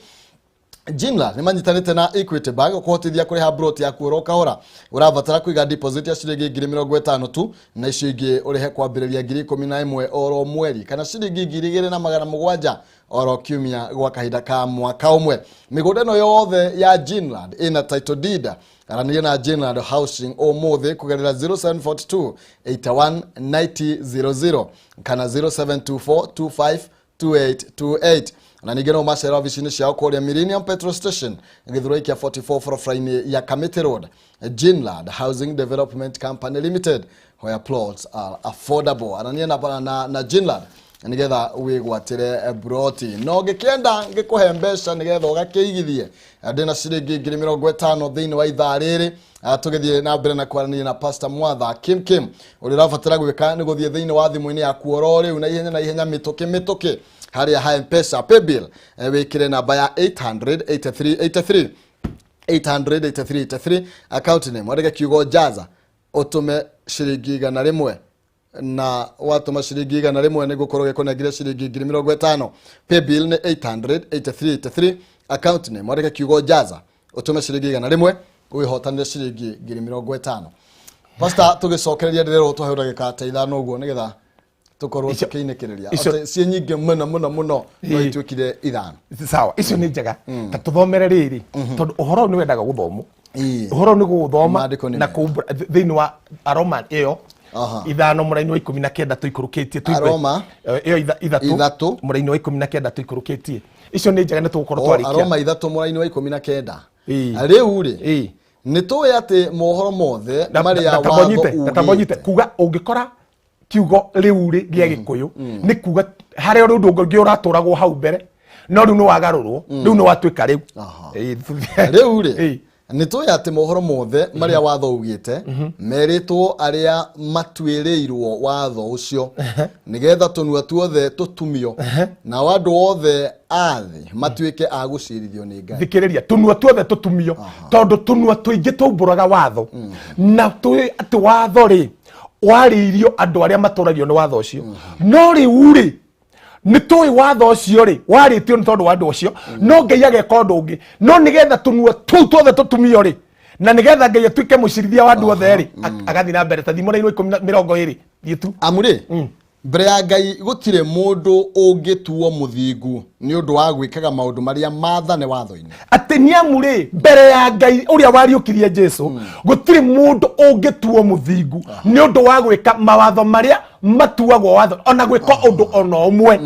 [SPEAKER 7] Ginland nĩ manyitanĩte na Equity Bank kũhotithia kũrĩha broti yaku oro kahora. Ũrabatara kũiga deposit ya ciringi 50,000 tu, na icio ingĩ ũrĩhe kwambĩrĩria 11,000 oro mweri kana ciringi 2,700 oro kiumia gwa kahinda ka mwaka ũmwe. Mĩgũnda ĩno yothe ya Ginland ĩna title deed. Aranĩria na Ginland Housing ũmũthĩ kũgerera 0742 81 9000 kana 0724 252828. Na ningĩ no macera wabici-inĩ ciao kũrĩa Millennium Petrol Station Gĩthũrai kia 44 borobaini ya Kamete Road. Ginland Housing Development Company Limited, where plots are affordable. Anania na Ginland nigetha wĩgwatĩre broti. No ngĩkĩenda ngĩkũhe mbeca nigetha ũgakĩigithie ndĩna ciringi 50,000 thĩinĩ wa ithaa rĩrĩ. Tũgĩthiĩ na mbere na kwaranĩria na Pst Mwatha Kim ũrĩa ũrabatara gwĩka nĩ gũthiĩ thĩinĩ wa thimũ-inĩ yaku oro rĩu na ihenya mĩtũkĩ harĩa ha M-Pesa paybill wĩkĩre namba ya 800 8383 account name wandĩke kiugo jaza ũtũme ciringi 100 na watũma ciringi 100 nĩ gũkorwo gĩkũnengire ciringi 50,000. Paybill nĩ 800 account name wandĩke kiugo jaza ũtũme ciringi 100 wĩhotanĩre ciringi 50,000. Pastor tũgĩcokereria ndĩrero tũhe ndagĩka ta 5 ũguo nĩgetha tukorwo tukiinekereria cie nyingi mũno no ituĩkire 5.
[SPEAKER 2] Sawa, icio nĩ njega ta tuthomere rĩrĩ tondũ ũhoro nĩ wendaga gũthomwo. Ũhoro nĩ gũthoma na thĩinĩ wa Aroma ĩyo 5 mũraini wa 19 tũikũrũkĩtie
[SPEAKER 7] Aroma
[SPEAKER 2] ĩyo 3 mũraini wa 19 tũikũrũkĩtie. Icio nĩ njega nĩ tũgũkorwo twarikia.
[SPEAKER 7] Aroma 3 mũraini wa 19. Rĩu rĩ nĩ tũĩ atĩ mohoro mothe marĩa watho
[SPEAKER 2] utabonyite kuga ũngĩkora kiugo riuri gĩa Gĩkũyũ nĩ kuga harĩa ũndũ ũngĩ ũratũragwo hau mbere no rĩu nĩ wagarũrwo rĩu nĩ watuĩka rĩu.
[SPEAKER 7] Rĩu rĩ nĩ tũĩ atĩ mohoro mothe marĩa watho ugĩte merĩtwo arĩa matuĩrĩirwo watho ũcio nĩgetha tũnua tuothe tũtumio na andũ othe athĩ matuĩke a gũcirithio nĩ Ngai.
[SPEAKER 2] Thikĩrĩria tũnua tuothe tũtumio tondũ tũnua tũingĩ tũmbũraga watho na tũĩ atĩ watho rĩ warĩirio andũ arĩa matũragio nĩ watho ũcio. No rĩu rĩ nĩ tũĩ watho ũcio rĩ warĩtio nĩ tondũ wa andũ ũcio no Ngai ageka ũndũ ũngĩ no nĩgetha tũnua tũu tuothe tũtumio rĩ na nĩgetha Ngai atuĩke mũcirithia wa andũ othe rĩ agathiĩ na mbere ta thimũ-inĩ 20 thiĩ tu
[SPEAKER 7] amũrĩ mbere ya Ngai gũtirĩ mũndũ ũngĩtuo mũthingu nĩ ũndũ wa gwĩkaga maũndũ marĩa maathane watho-inĩ.
[SPEAKER 2] Atĩ nĩ amũrĩ mbere ya Ngai ũrĩa wariũkirie Jesũ gũtirĩ mũndũ ũngĩtuo mũthingu nĩ ũndũ wa gwĩka mawatho marĩa matuagwo watho ona gwĩka ũndũ ona ũmwe.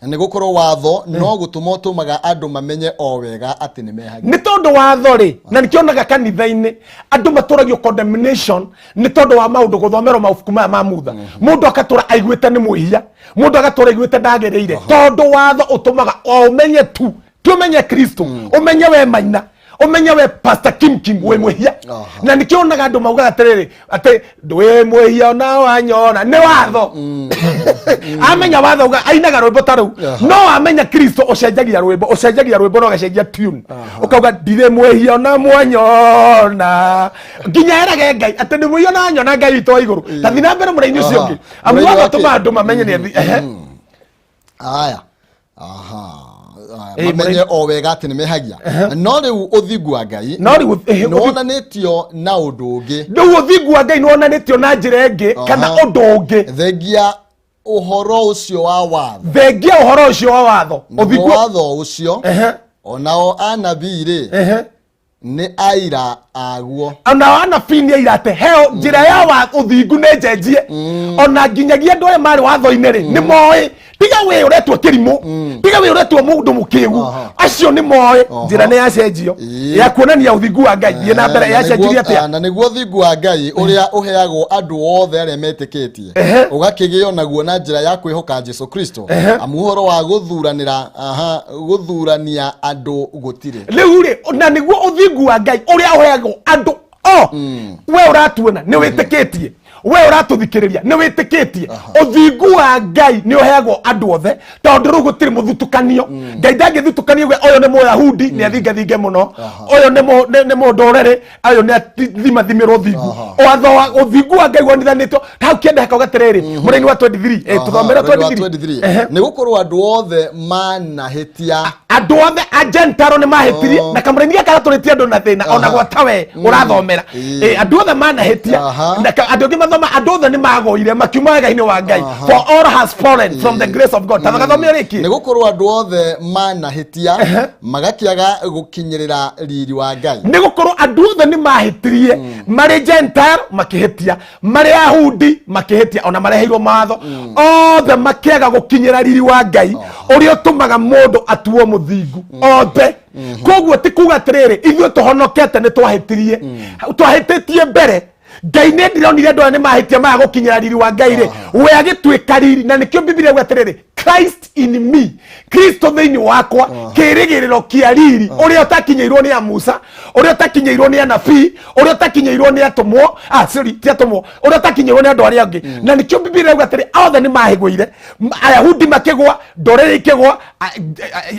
[SPEAKER 7] Nĩ gũkorwo watho no gũtũma ũtũmaga andũ mamenye o wega atĩ nĩ mehagia.
[SPEAKER 2] Nĩ tondũ watho rĩ na nĩkĩonaga kanitha-inĩ andũ matũragio condemnation nĩ tondũ wa maũndũ gũthomerwo mabuku maya ma mutha. Mũndũ agatũra aiguĩte nĩ mwĩhia mũndũ agatũra aiguĩte ndagĩrĩire tondũ watho ũtũmaga o ũmenye tu tumenye Kristo ũmenye we Maina ũmenye we Pastor Kim we mwĩhia na nĩkĩonaga andũ maugaga atĩrĩrĩ atĩ ndwĩ mwĩhia ona wanyona nĩ watho. Amenya watho ainaga rwĩmbo ta rũu no amenya Kristo ũcenjagia rwĩmbo no gacenjia tune ũkauga ndirĩ mwĩhia ona mwanyona nginya erage Ngai atĩ ndĩ mwĩhia ona nyona Ngai witũ wa igũrũ ta thiĩ na mbere mũraini ũcio ũngĩ amu watho tũma andũ mamenye nĩ
[SPEAKER 7] aya mamenye o wega atĩ nĩ mehagia no rĩu ũthingu wa Ngai nĩwonanĩtio na ũndũ ũngĩ.
[SPEAKER 2] Rĩu ũthingu wa Ngai nĩwonanĩtio na njĩra ĩngĩ kana ũndũ ũngĩ
[SPEAKER 7] thengia ũhoro ũcio wa watho
[SPEAKER 2] ũthingu
[SPEAKER 7] watho ũcio onao anabii rĩ nĩ aira aguo
[SPEAKER 2] ona anabii nĩ aira atĩ heo njĩra ya ũthingu nĩ njenjie ona nginyagia andũ arĩa marĩ watho-inĩ rĩ nĩ moĩ tiga we uretwo kirimo tiga we uretwo mundu mukigu acio ni moe njira ne yacenjio ya kuonania uthingu wa Ngai ye na mbere yacenjirie atia
[SPEAKER 7] na niguo uthingu wa Ngai uria uheagwo andu othe aria metĩkĩtie ugakigio naguo na njira ya kwihoka Jesu Kristo amuhoro wa guthurania andu gutire
[SPEAKER 2] riu ri na niguo uthingu wa Ngai uria uheagwo andu we uratuona ni witikitie we uratuthikiriria ni witikitie uthingu wa Ngai ni uheagwo andu othe tondu ru gutiri muthutukanio Ngai ndangithutukanio uyo ni Muyahudi ni athingathinge muno uyo ni mundorere ayo ni athimathimirwo uthingu watho wa uthingu wa Ngai wonithanitwo hau kienda hako gatiriri mureni wa 23 tuthomera 23
[SPEAKER 7] ni gukorwo andu othe manahitia
[SPEAKER 2] andu othe agentaro ni mahitirie na kamureni akaraturĩtie andu na thina ona gwatawe urathomera andu othe manahitia na andu ngi andu othe ni magoire makiuma Ngai-ini wa Ngai for all has fallen from the grace of God tavathomera riki
[SPEAKER 7] ni gukorwo andu othe manahitia magakiaga gukinyirira riri wa Ngai
[SPEAKER 2] ni gukorwo andu othe ni mahitirie mari gentile makihitia mari Yahudi makihitia ona mareheirwo matho othe makiaga gukinyira riri wa Ngai uria utumaga mundu atuo muthingu othe koguo ti kuga atiriri ithuĩ tuhonokete ni twahitirie twahititie mbere Ngai nĩ ndironire andũ nĩ mahitia maga gukinyira riri wa Ngai ri we agĩtuĩka riri na nĩkĩo Biblia ĩgũa atiriri Christ in me Kristo thĩinĩ wakwa kĩrĩgĩrĩro kĩa riri ũrĩa ũtakinyĩirwo nĩ Musa ũrĩa ũtakinyĩirwo nĩ anabii ũrĩa ũtakinyĩirwo nĩ atumwo ti atumwo ũrĩa ũtakinyĩirwo nĩ andũ arĩa angĩ na nĩkĩo Biblia ĩgũa atiriri othe nĩ mahĩgũire Ayahudi makĩgwa ndũrĩrĩ ikĩgwa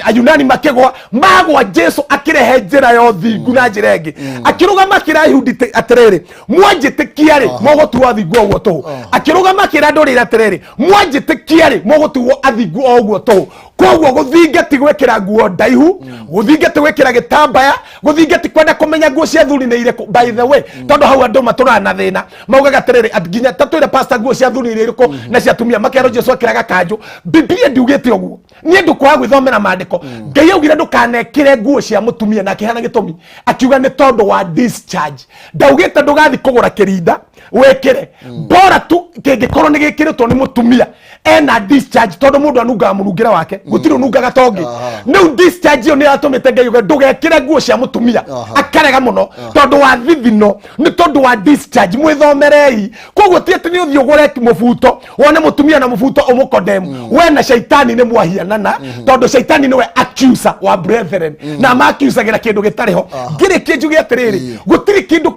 [SPEAKER 2] Ayunani makĩgwa magwa Jesu akĩrehe njĩra ya ũthingu na njĩra ĩngĩ akĩrũgama kĩra Ayahudi atiriri mwanjĩtĩkia rĩ mũgũtuo athingu ũguo tũhũ akĩrũgama kĩra ndũrĩrĩ atiriri mwanjĩtĩkia rĩ mũgũtuo athingu ũguo tũhũ koguo guthingati gwikira nguo ndaihu guthingati gwikira gitambaya guthingati kwenda kumenya nguo cia thuri ni iriku by the way tondu hau andu maturana na thina maugaga atiriri nginya tatwire pastor nguo cia thuri ni iriku na cia tumia makero Jesu akiraga kanju Biblia ndiugite uguo ni ndukwa gwithomera maandiko Ngai augire ndukanekire nguo cia mutumia na kihana gitumi akiuga ni tondu wa discharge ndaugite ndugathi kugura kirinda wekire bora tu kingikorwo ni gikiritwo ni mutumia ena discharge tondu mundu anunga munungira wake gutiri ununga gatongi no discharge yo ni atumite Ngai uga ndugekire nguo cia mutumia akarega muno tondu wa thithino ni tondu wa discharge mwithomerei koguo tiete ni uthio gore mubuto wone mutumia na mubuto umukondem we na shaitani ni mwahianana tondu shaitani niwe accuser wa brethren na makiusagira kindu gitariho ngiri kinjugi atiriri gutiri kindu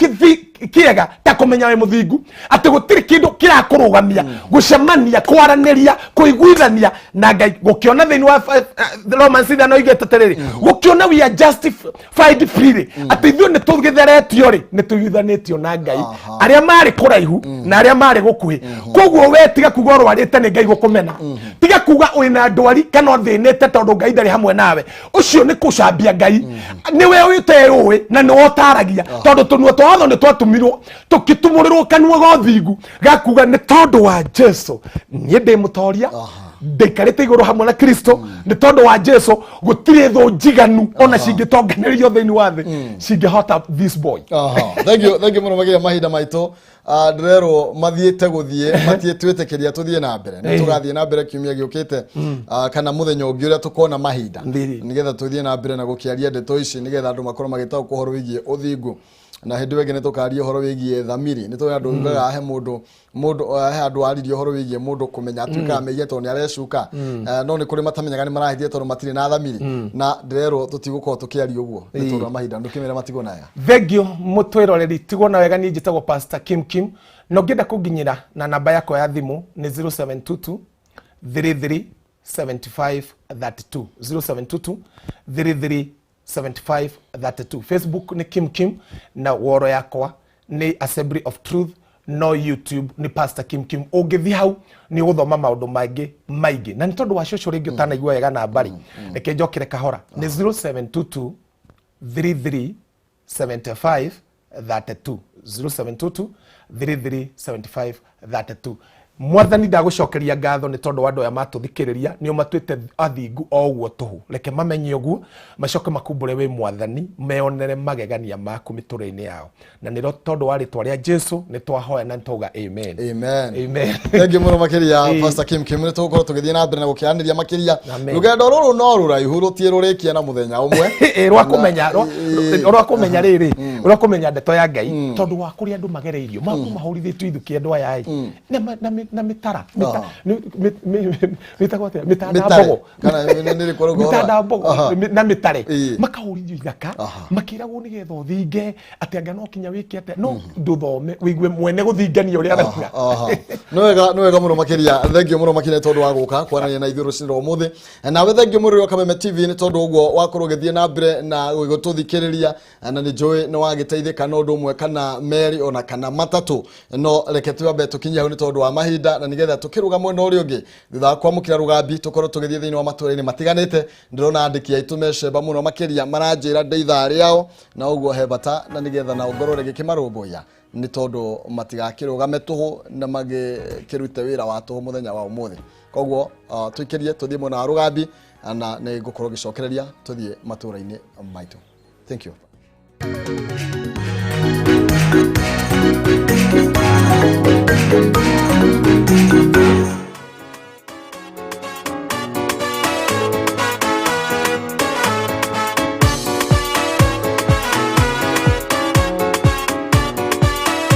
[SPEAKER 2] kiega ta kumenya we muthingu ati gutiri kindu kirakurugamia gucemania kwaraniria kuiguithania na Ngai gukiona thini wa Romans ithano igete atiriri gukiona we are justified freely ati ithuĩ nĩ tũgĩtheretio rĩ nĩ tũiguithanĩtio na Ngai arĩa marĩ kũraihu na arĩa marĩ gũkuhĩ koguo we tiga kuga ũrwarĩte nĩ Ngai gũkũmena tiga kuga wĩna ndwari kana ũthĩnĩte tondũ Ngai ndarĩ hamwe nawe ũcio nĩ kũcambia Ngai nĩwe ũteũĩ na nĩ wotaragia tondũ tũnua twothe nĩ twatumirwo tũkĩtumũrĩrwo kanua ga ũthingu gakuga nĩ tondũ wa Jesu niĩ ndĩ mũtoria ndaikarĩte igũrũ hamwe na Kristo nĩ tondũ wa Jesu gũtirĩ thũ njiganu ona cingĩtonganĩrio thĩinĩ wa thĩ cingĩhota this boy
[SPEAKER 7] thank you mũno magiria mahinda maitũ ndirerwo mathiĩte gũthiĩ matiĩtwĩtĩkĩria tũthiĩ na mbere nĩ tũgathiĩ na mbere kiumia gĩũkĩte kana mũthenya ũngĩ ũrĩa tũkona mahinda nĩgetha tũthiĩ na mbere na gũkĩaria ndeto ici nĩgetha andũ makorwo magĩtaũkwo ũhoro wĩgiĩ ũthingu na hindi wege nitukaria horo wigie thamiri nito andu ugaga he mundu he andu aririe horo wigie mundu kumenya atuika meige to ni arecuka no ni kuri matamenyaga ni marahithie tondu matiri na thamiri na ndirero tutigukorwo tukiaria uguo nitura mahinda ndukimera matigona ya
[SPEAKER 2] thegio mutwiroreri tigona wega ni njitagwo Pastor Kim no ngenda kuginyira na namba yako ya thimu ni 0722 33 75 32 0722 33 7532 Facebook ni Kim na woro yakwa ni Assembly of Truth no YouTube ni Pastor Kim ungithi hau ni uthoma maundu maingi na ni tondu wa shosho ringi utanaigua wega na bari reke njokire kahora ni 0722 33 75 32 0722 33 75 32 Mwathani ndagucokeria ngatho ni tondu wandu aya matuthikiriria nio matwite athingu o uguo tuhu reke mamenye uguo macoke makumbure we Mwathani meonere magegania maku miture-ini yao na niro tondu wa ritwa ria Jesu ni twahoya na ntuga amen amen.
[SPEAKER 7] Thank you muno makiria Pastor Kim Kim ni tugukorwo tugithie na mbere na gukianiria makiria rugendo ruru no ruraihu rutie rurikia na muthenya umwe
[SPEAKER 2] rwa kumenya riri rwa kumenya ndeto ya Ngai tondu wa kuria andu magereirio mahurithitio ithuki andu aya na mitara na mitare makahurithio ithaka makiragwo ni getha uthinge ati anga no kinya wiki ati no nduthome wigue mwene guthingania uria arauga
[SPEAKER 7] no wega muno makiria. Thank you muno makiria tondu wa guka kwarania na ithuru ciro muthi nawe thank you muri wa Kameme TV ni tondu uguo wakorwo githie na mbere na gututhikiriria na ni joy no wagiteithika no ndu umwe kana meri ona kana matatu no reke twambe tukinyia hu ni tondu wa mahinda na nigetha tukiruga mwena uri ungi thutha kwa mukira rugambi tukorwo tugithie thiini wa matura-ini matiganite ndirona andiki aitu mecemba muno makiria maranjira ndeitha riao na uguo hebata na nigetha na ungorore gikimarumbuya ni tondu matigakirugame tuhu na magikirute wira wa tuhu muthenya wa umuthi koguo tuikirie tuthie mwena wa rugambi na ni ngukorwo gicokereria tuthie matura-ini maitu. Thank you.